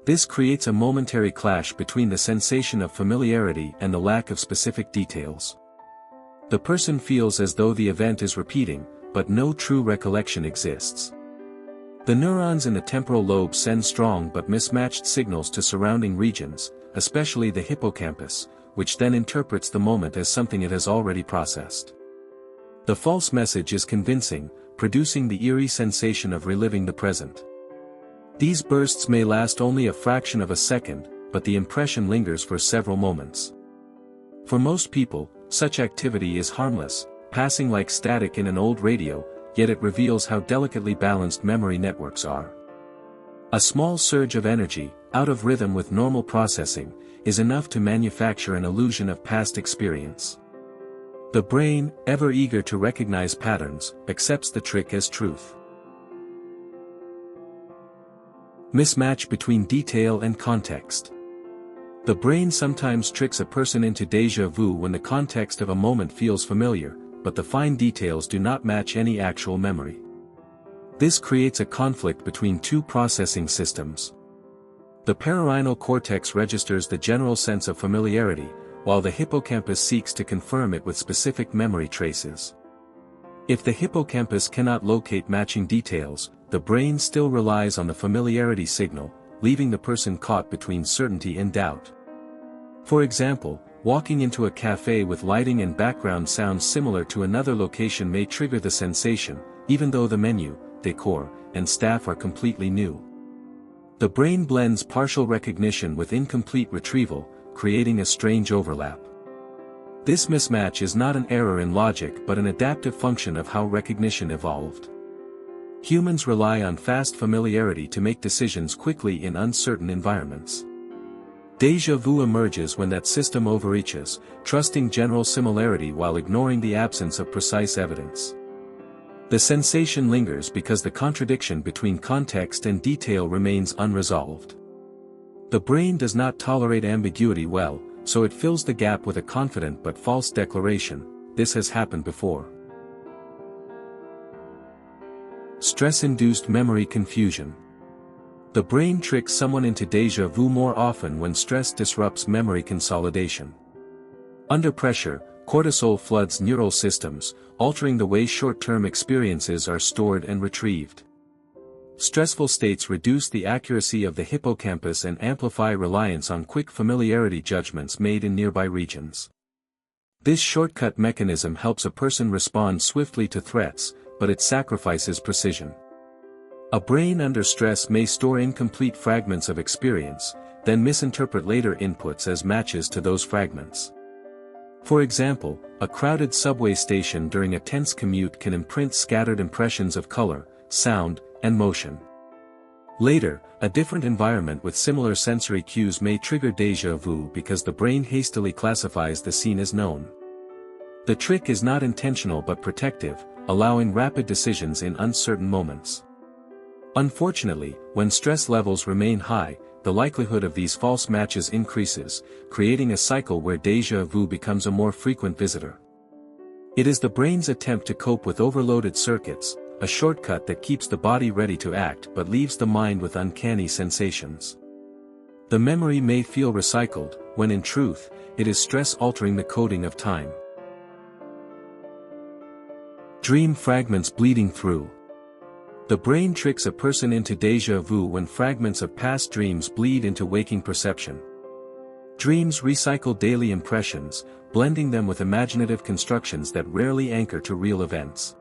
This creates a momentary clash between the sensation of familiarity and the lack of specific details. The person feels as though the event is repeating, but no true recollection exists. The neurons in the temporal lobe send strong but mismatched signals to surrounding regions, especially the hippocampus, which then interprets the moment as something it has already processed. The false message is convincing, producing the eerie sensation of reliving the present. These bursts may last only a fraction of a second, but the impression lingers for several moments. For most people, such activity is harmless, passing like static in an old radio, yet it reveals how delicately balanced memory networks are. A small surge of energy, out of rhythm with normal processing, is enough to manufacture an illusion of past experience. The brain, ever eager to recognize patterns, accepts the trick as truth. Mismatch between detail and context. The brain sometimes tricks a person into déjà vu when the context of a moment feels familiar, but the fine details do not match any actual memory. This creates a conflict between two processing systems. The parietal cortex registers the general sense of familiarity, while the hippocampus seeks to confirm it with specific memory traces. If the hippocampus cannot locate matching details, the brain still relies on the familiarity signal, leaving the person caught between certainty and doubt. For example, walking into a cafe with lighting and background sounds similar to another location may trigger the sensation, even though the menu, decor, and staff are completely new. The brain blends partial recognition with incomplete retrieval, creating a strange overlap. This mismatch is not an error in logic but an adaptive function of how recognition evolved. Humans rely on fast familiarity to make decisions quickly in uncertain environments. Déjà vu emerges when that system overreaches, trusting general similarity while ignoring the absence of precise evidence. The sensation lingers because the contradiction between context and detail remains unresolved. The brain does not tolerate ambiguity well, so it fills the gap with a confident but false declaration. This has happened before. Stress-induced memory confusion. The brain tricks someone into déjà vu more often when stress disrupts memory consolidation. Under pressure, cortisol floods neural systems, altering the way short-term experiences are stored and retrieved. Stressful states reduce the accuracy of the hippocampus and amplify reliance on quick familiarity judgments made in nearby regions. This shortcut mechanism helps a person respond swiftly to threats, but it sacrifices precision. A brain under stress may store incomplete fragments of experience, then misinterpret later inputs as matches to those fragments. For example, a crowded subway station during a tense commute can imprint scattered impressions of color, sound, and motion. Later, a different environment with similar sensory cues may trigger déjà vu because the brain hastily classifies the scene as known. The trick is not intentional but protective, allowing rapid decisions in uncertain moments. Unfortunately, when stress levels remain high, the likelihood of these false matches increases, creating a cycle where déjà vu becomes a more frequent visitor. It is the brain's attempt to cope with overloaded circuits, a shortcut that keeps the body ready to act but leaves the mind with uncanny sensations. The memory may feel recycled, when in truth, it is stress altering the coding of time. Dream fragments bleeding through. The brain tricks a person into déjà vu when fragments of past dreams bleed into waking perception. Dreams recycle daily impressions, blending them with imaginative constructions that rarely anchor to real events.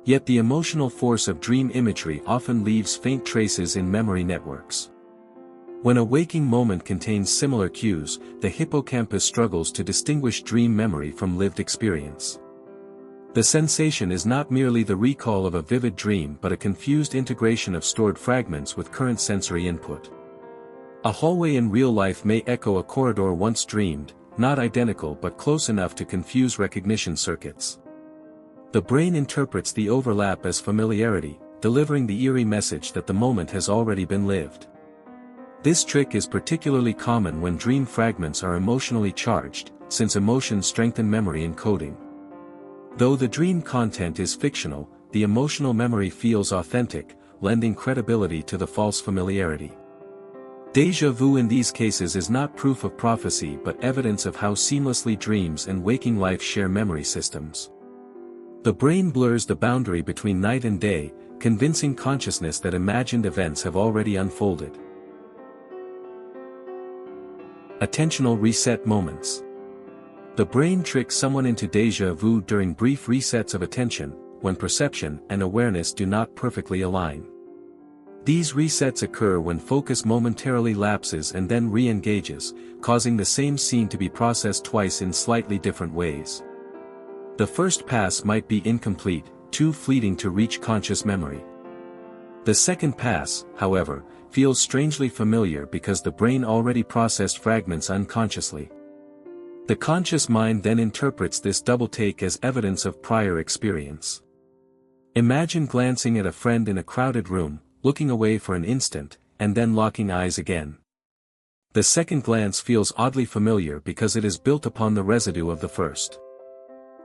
Yet the emotional force of dream imagery often leaves faint traces in memory networks. When a waking moment contains similar cues, the hippocampus struggles to distinguish dream memory from lived experience. The sensation is not merely the recall of a vivid dream but a confused integration of stored fragments with current sensory input. A hallway in real life may echo a corridor once dreamed, not identical but close enough to confuse recognition circuits. The brain interprets the overlap as familiarity, delivering the eerie message that the moment has already been lived. This trick is particularly common when dream fragments are emotionally charged, since emotions strengthen memory encoding. Though the dream content is fictional, the emotional memory feels authentic, lending credibility to the false familiarity. Déjà vu in these cases is not proof of prophecy but evidence of how seamlessly dreams and waking life share memory systems. The brain blurs the boundary between night and day, convincing consciousness that imagined events have already unfolded. Attentional reset moments. The brain tricks someone into déjà vu during brief resets of attention, when perception and awareness do not perfectly align. These resets occur when focus momentarily lapses and then re-engages, causing the same scene to be processed twice in slightly different ways. The first pass might be incomplete, too fleeting to reach conscious memory. The second pass, however, feels strangely familiar because the brain already processed fragments unconsciously. The conscious mind then interprets this double take as evidence of prior experience. Imagine glancing at a friend in a crowded room, looking away for an instant, and then locking eyes again. The second glance feels oddly familiar because it is built upon the residue of the first.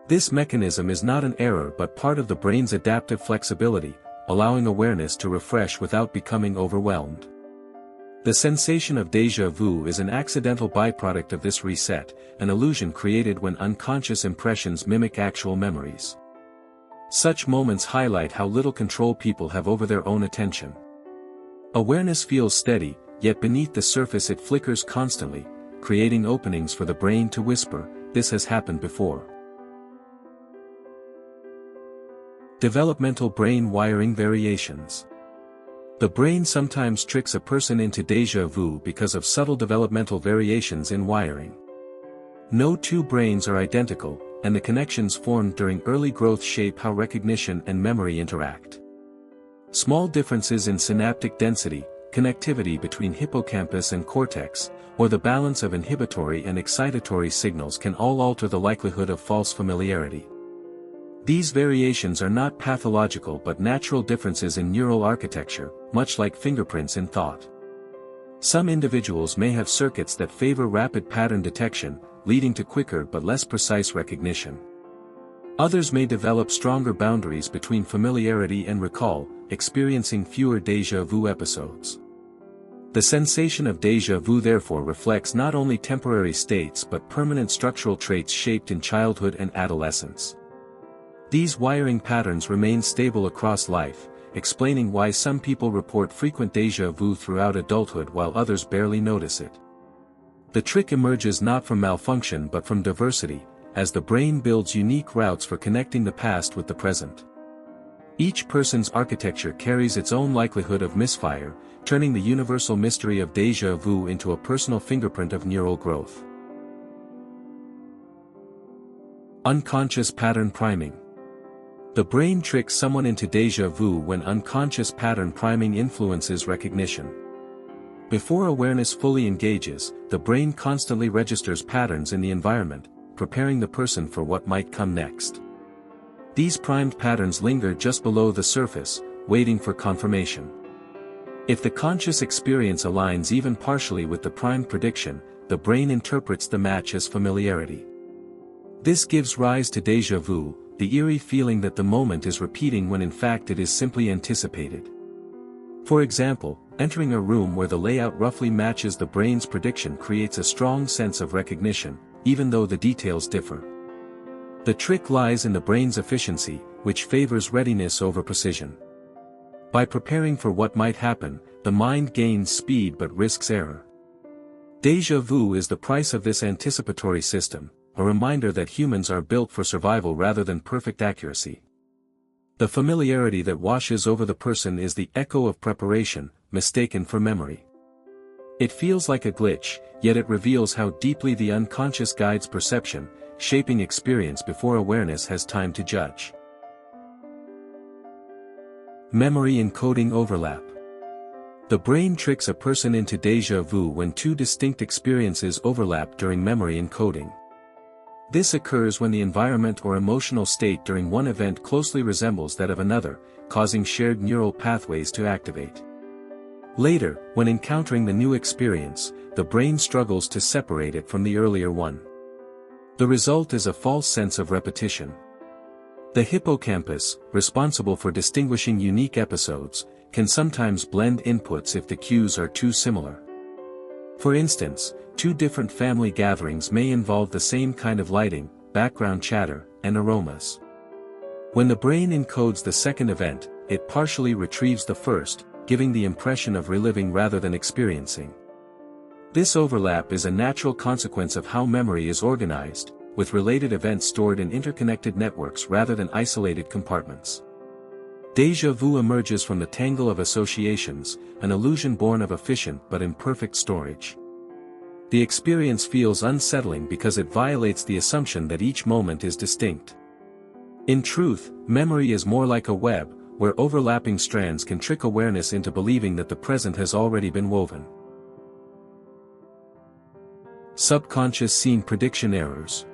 This mechanism is not an error but part of the brain's adaptive flexibility, allowing awareness to refresh without becoming overwhelmed. The sensation of déjà vu is an accidental byproduct of this reset, an illusion created when unconscious impressions mimic actual memories. Such moments highlight how little control people have over their own attention. Awareness feels steady, yet beneath the surface it flickers constantly, creating openings for the brain to whisper, "This has happened before." Developmental brain wiring variations. The brain sometimes tricks a person into déjà vu because of subtle developmental variations in wiring. No two brains are identical, and the connections formed during early growth shape how recognition and memory interact. Small differences in synaptic density, connectivity between hippocampus and cortex, or the balance of inhibitory and excitatory signals can all alter the likelihood of false familiarity. These variations are not pathological but natural differences in neural architecture, much like fingerprints in thought. Some individuals may have circuits that favor rapid pattern detection, leading to quicker but less precise recognition. Others may develop stronger boundaries between familiarity and recall, experiencing fewer déjà vu episodes. The sensation of déjà vu therefore reflects not only temporary states but permanent structural traits shaped in childhood and adolescence. These wiring patterns remain stable across life, explaining why some people report frequent déjà vu throughout adulthood while others barely notice it. The trick emerges not from malfunction but from diversity, as the brain builds unique routes for connecting the past with the present. Each person's architecture carries its own likelihood of misfire, turning the universal mystery of déjà vu into a personal fingerprint of neural growth. Unconscious pattern priming. The brain tricks someone into déjà vu when unconscious pattern priming influences recognition. Before awareness fully engages, the brain constantly registers patterns in the environment, preparing the person for what might come next. These primed patterns linger just below the surface, waiting for confirmation. If the conscious experience aligns even partially with the primed prediction, the brain interprets the match as familiarity. This gives rise to déjà vu, the eerie feeling that the moment is repeating when in fact it is simply anticipated. For example, entering a room where the layout roughly matches the brain's prediction creates a strong sense of recognition, even though the details differ. The trick lies in the brain's efficiency, which favors readiness over precision. By preparing for what might happen, the mind gains speed but risks error. Déjà vu is the price of this anticipatory system, a reminder that humans are built for survival rather than perfect accuracy. The familiarity that washes over the person is the echo of preparation, mistaken for memory. It feels like a glitch, yet it reveals how deeply the unconscious guides perception, shaping experience before awareness has time to judge. Memory encoding overlap. The brain tricks a person into déjà vu when two distinct experiences overlap during memory encoding. This occurs when the environment or emotional state during one event closely resembles that of another, causing shared neural pathways to activate. Later, when encountering the new experience, the brain struggles to separate it from the earlier one. The result is a false sense of repetition. The hippocampus, responsible for distinguishing unique episodes, can sometimes blend inputs if the cues are too similar. For instance, two different family gatherings may involve the same kind of lighting, background chatter, and aromas. When the brain encodes the second event, it partially retrieves the first, giving the impression of reliving rather than experiencing. This overlap is a natural consequence of how memory is organized, with related events stored in interconnected networks rather than isolated compartments. Déjà vu emerges from the tangle of associations, an illusion born of efficient but imperfect storage. The experience feels unsettling because it violates the assumption that each moment is distinct. In truth, memory is more like a web, where overlapping strands can trick awareness into believing that the present has already been woven. Subconscious scene prediction errors.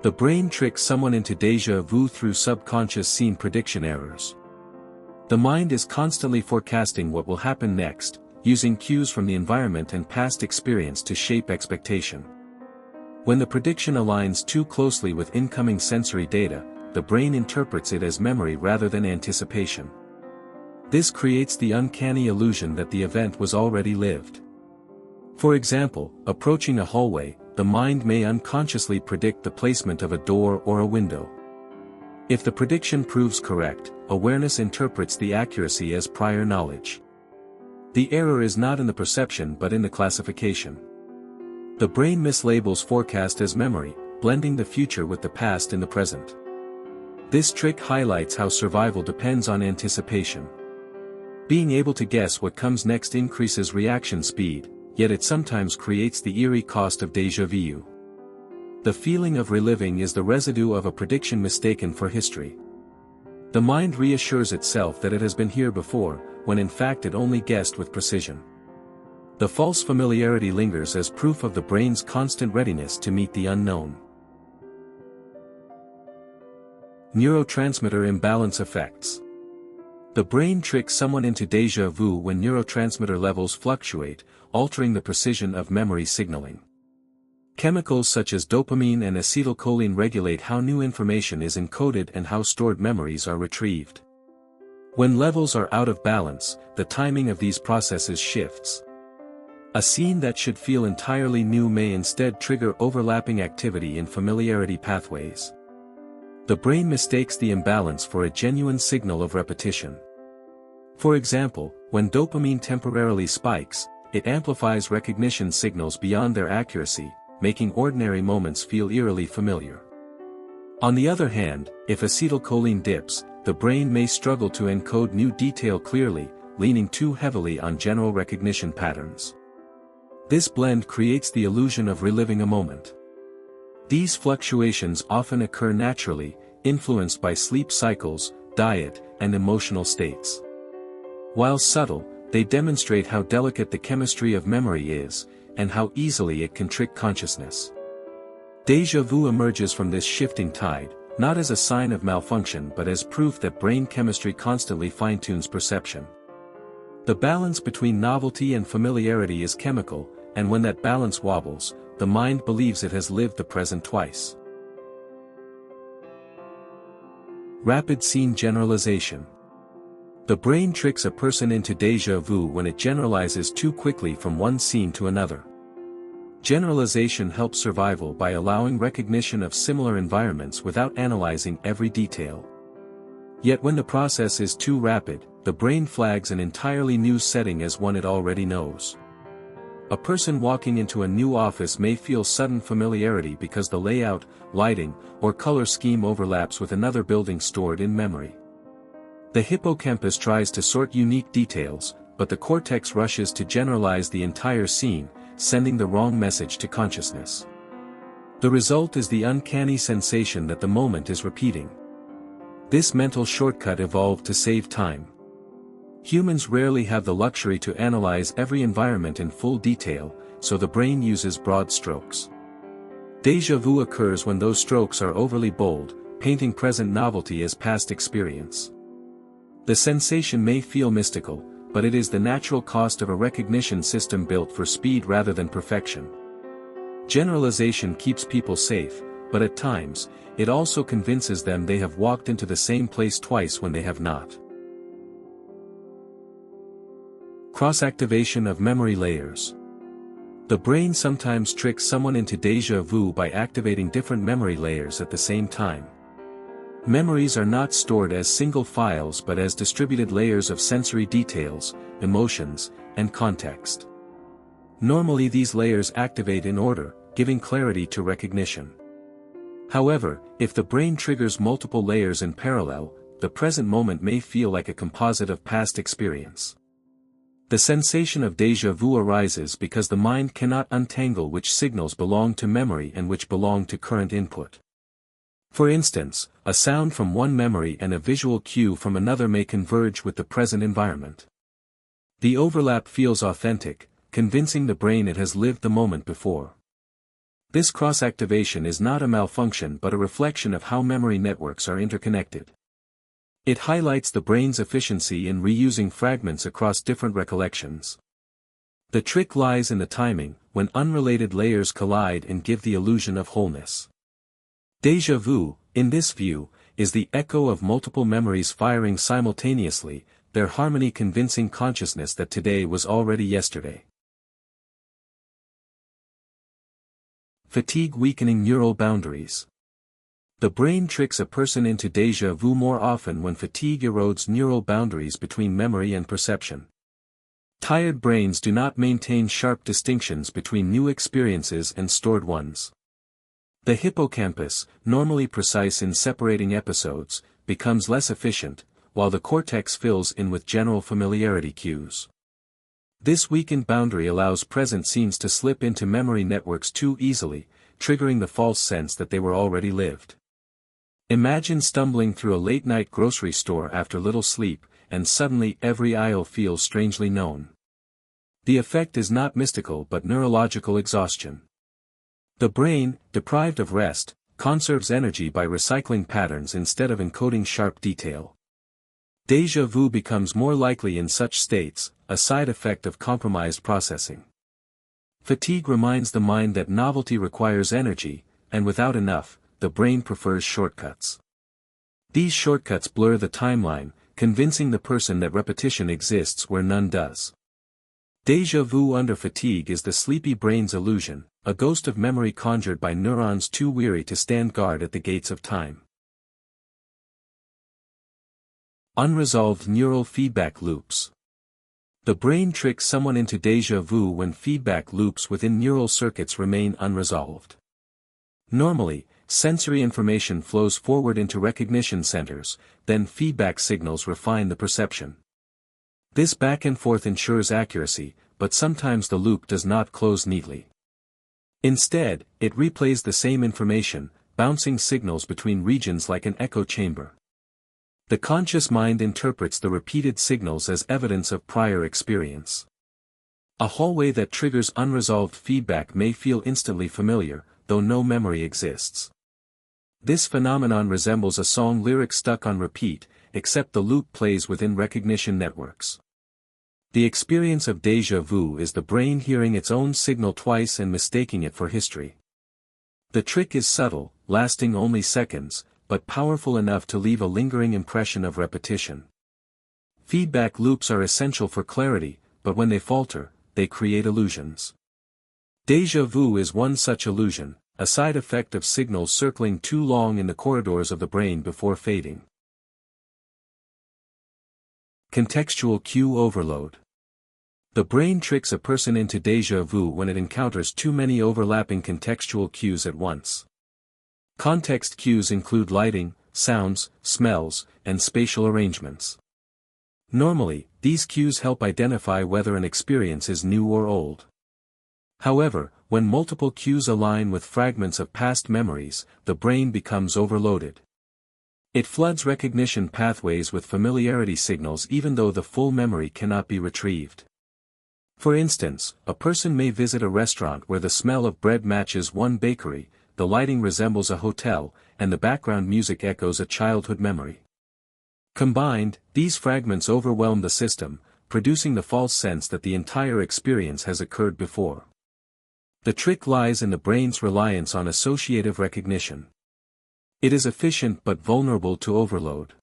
The brain tricks someone into déjà vu through subconscious scene prediction errors. The mind is constantly forecasting what will happen next, using cues from the environment and past experience to shape expectation. When the prediction aligns too closely with incoming sensory data, the brain interprets it as memory rather than anticipation. This creates the uncanny illusion that the event was already lived. For example, approaching a hallway, the mind may unconsciously predict the placement of a door or a window. If the prediction proves correct, awareness interprets the accuracy as prior knowledge. The error is not in the perception but in the classification. The brain mislabels forecast as memory, blending the future with the past in the present. This trick highlights how survival depends on anticipation. Being able to guess what comes next increases reaction speed, yet it sometimes creates the eerie cost of déjà vu. The feeling of reliving is the residue of a prediction mistaken for history. The mind reassures itself that it has been here before, when in fact it only guessed with precision. The false familiarity lingers as proof of the brain's constant readiness to meet the unknown. Neurotransmitter imbalance effects. The brain tricks someone into déjà vu when neurotransmitter levels fluctuate, altering the precision of memory signaling. Chemicals such as dopamine and acetylcholine regulate how new information is encoded and how stored memories are retrieved. When levels are out of balance, the timing of these processes shifts. A scene that should feel entirely new may instead trigger overlapping activity in familiarity pathways. The brain mistakes the imbalance for a genuine signal of repetition. For example, when dopamine temporarily spikes, it amplifies recognition signals beyond their accuracy, making ordinary moments feel eerily familiar. On the other hand, if acetylcholine dips, the brain may struggle to encode new detail clearly, leaning too heavily on general recognition patterns. This blend creates the illusion of reliving a moment. These fluctuations often occur naturally, influenced by sleep cycles, diet, and emotional states. While subtle, they demonstrate how delicate the chemistry of memory is, and how easily it can trick consciousness. Déjà vu emerges from this shifting tide, not as a sign of malfunction but as proof that brain chemistry constantly fine-tunes perception. The balance between novelty and familiarity is chemical, and when that balance wobbles, the mind believes it has lived the present twice. Rapid scene generalization. The brain tricks a person into déjà vu when it generalizes too quickly from one scene to another. Generalization helps survival by allowing recognition of similar environments without analyzing every detail. Yet when the process is too rapid, the brain flags an entirely new setting as one it already knows. A person walking into a new office may feel sudden familiarity because the layout, lighting, or color scheme overlaps with another building stored in memory. The hippocampus tries to sort unique details, but the cortex rushes to generalize the entire scene, sending the wrong message to consciousness. The result is the uncanny sensation that the moment is repeating. This mental shortcut evolved to save time. Humans rarely have the luxury to analyze every environment in full detail, so the brain uses broad strokes. Déjà vu occurs when those strokes are overly bold, painting present novelty as past experience. The sensation may feel mystical, but it is the natural cost of a recognition system built for speed rather than perfection. Generalization keeps people safe, but at times, it also convinces them they have walked into the same place twice when they have not. Cross-activation of memory layers. The brain sometimes tricks someone into déjà vu by activating different memory layers at the same time. Memories are not stored as single files but as distributed layers of sensory details, emotions, and context. Normally these layers activate in order, giving clarity to recognition. However, if the brain triggers multiple layers in parallel, the present moment may feel like a composite of past experience. The sensation of déjà vu arises because the mind cannot untangle which signals belong to memory and which belong to current input. For instance, a sound from one memory and a visual cue from another may converge with the present environment. The overlap feels authentic, convincing the brain it has lived the moment before. This cross-activation is not a malfunction but a reflection of how memory networks are interconnected. It highlights the brain's efficiency in reusing fragments across different recollections. The trick lies in the timing, when unrelated layers collide and give the illusion of wholeness. Déjà vu, in this view, is the echo of multiple memories firing simultaneously, their harmony convincing consciousness that today was already yesterday. Fatigue weakening neural boundaries. The brain tricks a person into déjà vu more often when fatigue erodes neural boundaries between memory and perception. Tired brains do not maintain sharp distinctions between new experiences and stored ones. The hippocampus, normally precise in separating episodes, becomes less efficient, while the cortex fills in with general familiarity cues. This weakened boundary allows present scenes to slip into memory networks too easily, triggering the false sense that they were already lived. Imagine stumbling through a late-night grocery store after little sleep, and suddenly every aisle feels strangely known. The effect is not mystical but neurological exhaustion. The brain, deprived of rest, conserves energy by recycling patterns instead of encoding sharp detail. Déjà vu becomes more likely in such states, a side effect of compromised processing. Fatigue reminds the mind that novelty requires energy, and without enough, the brain prefers shortcuts. These shortcuts blur the timeline, convincing the person that repetition exists where none does. Déjà vu under fatigue is the sleepy brain's illusion, a ghost of memory conjured by neurons too weary to stand guard at the gates of time. Unresolved neural feedback loops. The brain tricks someone into déjà vu when feedback loops within neural circuits remain unresolved. Normally, sensory information flows forward into recognition centers, then feedback signals refine the perception. This back and forth ensures accuracy, but sometimes the loop does not close neatly. Instead, it replays the same information, bouncing signals between regions like an echo chamber. The conscious mind interprets the repeated signals as evidence of prior experience. A hallway that triggers unresolved feedback may feel instantly familiar, though no memory exists. This phenomenon resembles a song lyric stuck on repeat, except the loop plays within recognition networks. The experience of déjà vu is the brain hearing its own signal twice and mistaking it for history. The trick is subtle, lasting only seconds, but powerful enough to leave a lingering impression of repetition. Feedback loops are essential for clarity, but when they falter, they create illusions. Déjà vu is one such illusion, a side effect of signals circling too long in the corridors of the brain before fading. Contextual cue overload. The brain tricks a person into déjà vu when it encounters too many overlapping contextual cues at once. Context cues include lighting, sounds, smells, and spatial arrangements. Normally, these cues help identify whether an experience is new or old. However, when multiple cues align with fragments of past memories, the brain becomes overloaded. It floods recognition pathways with familiarity signals even though the full memory cannot be retrieved. For instance, a person may visit a restaurant where the smell of bread matches one bakery, the lighting resembles a hotel, and the background music echoes a childhood memory. Combined, these fragments overwhelm the system, producing the false sense that the entire experience has occurred before. The trick lies in the brain's reliance on associative recognition. It is efficient but vulnerable to overload.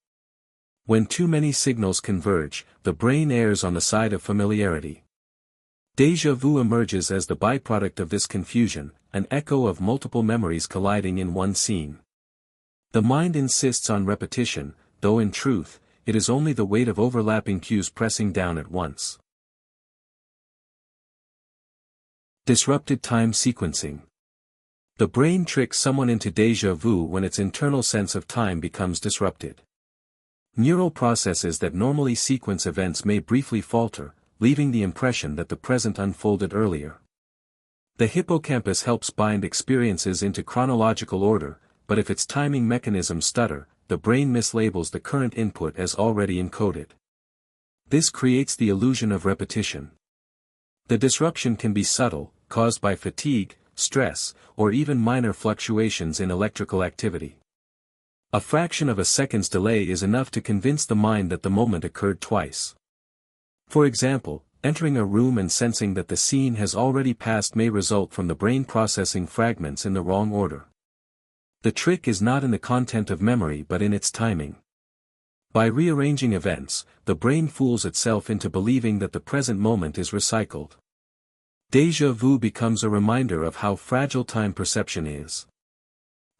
When too many signals converge, the brain errs on the side of familiarity. Déjà vu emerges as the byproduct of this confusion, an echo of multiple memories colliding in one scene. The mind insists on repetition, though in truth, it is only the weight of overlapping cues pressing down at once. Disrupted time sequencing. The brain tricks someone into déjà vu when its internal sense of time becomes disrupted. Neural processes that normally sequence events may briefly falter, leaving the impression that the present unfolded earlier. The hippocampus helps bind experiences into chronological order, but if its timing mechanisms stutter, the brain mislabels the current input as already encoded. This creates the illusion of repetition. The disruption can be subtle, caused by fatigue, stress, or even minor fluctuations in electrical activity. A fraction of a second's delay is enough to convince the mind that the moment occurred twice. For example, entering a room and sensing that the scene has already passed may result from the brain processing fragments in the wrong order. The trick is not in the content of memory but in its timing. By rearranging events, the brain fools itself into believing that the present moment is recycled. Déjà vu becomes a reminder of how fragile time perception is.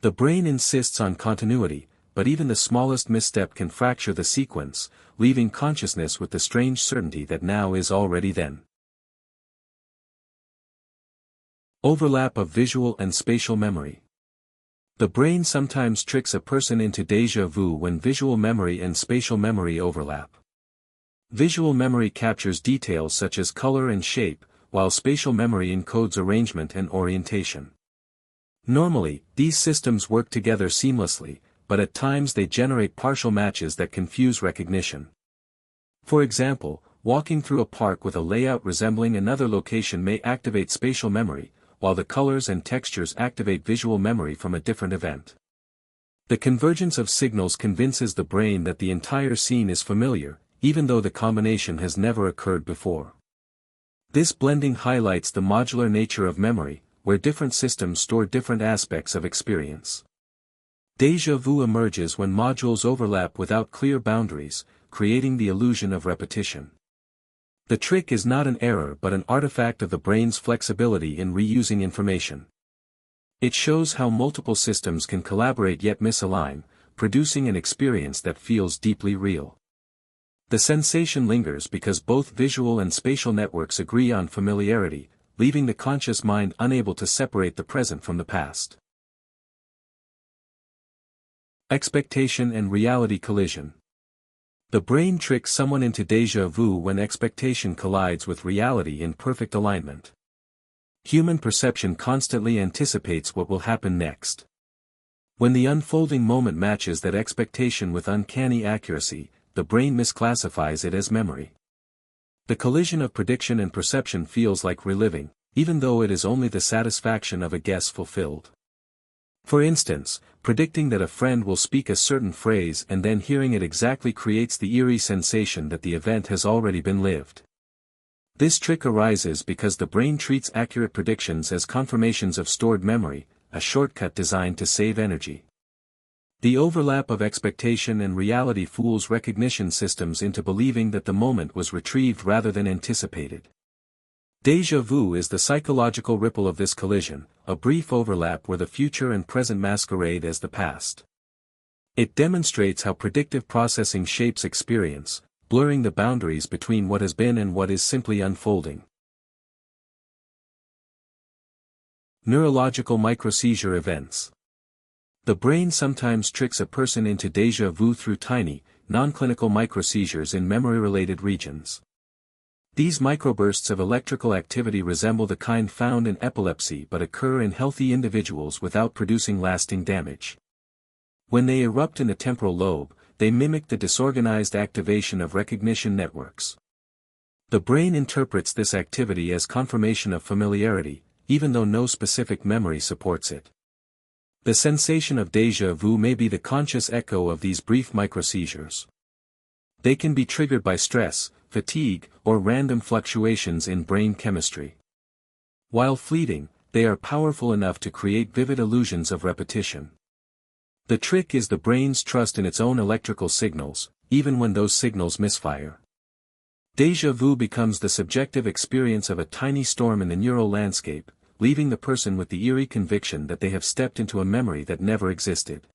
The brain insists on continuity, but even the smallest misstep can fracture the sequence, leaving consciousness with the strange certainty that now is already then. Overlap of visual and spatial memory. The brain sometimes tricks a person into déjà vu when visual memory and spatial memory overlap. Visual memory captures details such as color and shape, while spatial memory encodes arrangement and orientation. Normally, these systems work together seamlessly, but at times they generate partial matches that confuse recognition. For example, walking through a park with a layout resembling another location may activate spatial memory, while the colors and textures activate visual memory from a different event. The convergence of signals convinces the brain that the entire scene is familiar, even though the combination has never occurred before. This blending highlights the modular nature of memory, where different systems store different aspects of experience. Déjà vu emerges when modules overlap without clear boundaries, creating the illusion of repetition. The trick is not an error but an artifact of the brain's flexibility in reusing information. It shows how multiple systems can collaborate yet misalign, producing an experience that feels deeply real. The sensation lingers because both visual and spatial networks agree on familiarity, leaving the conscious mind unable to separate the present from the past. Expectation and reality collision. The brain tricks someone into déjà vu when expectation collides with reality in perfect alignment. Human perception constantly anticipates what will happen next. When the unfolding moment matches that expectation with uncanny accuracy, the brain misclassifies it as memory. The collision of prediction and perception feels like reliving, even though it is only the satisfaction of a guess fulfilled. For instance, predicting that a friend will speak a certain phrase and then hearing it exactly creates the eerie sensation that the event has already been lived. This trick arises because the brain treats accurate predictions as confirmations of stored memory, a shortcut designed to save energy. The overlap of expectation and reality fools recognition systems into believing that the moment was retrieved rather than anticipated. Déjà vu is the psychological ripple of this collision, a brief overlap where the future and present masquerade as the past. It demonstrates how predictive processing shapes experience, blurring the boundaries between what has been and what is simply unfolding. Neurological microseizure events. The brain sometimes tricks a person into déjà vu through tiny, non-clinical microseizures in memory-related regions. These microbursts of electrical activity resemble the kind found in epilepsy but occur in healthy individuals without producing lasting damage. When they erupt in the temporal lobe, they mimic the disorganized activation of recognition networks. The brain interprets this activity as confirmation of familiarity, even though no specific memory supports it. The sensation of déjà vu may be the conscious echo of these brief microseizures. They can be triggered by stress, fatigue, or random fluctuations in brain chemistry. While fleeting, they are powerful enough to create vivid illusions of repetition. The trick is the brain's trust in its own electrical signals, even when those signals misfire. Déjà vu becomes the subjective experience of a tiny storm in the neural landscape, leaving the person with the eerie conviction that they have stepped into a memory that never existed.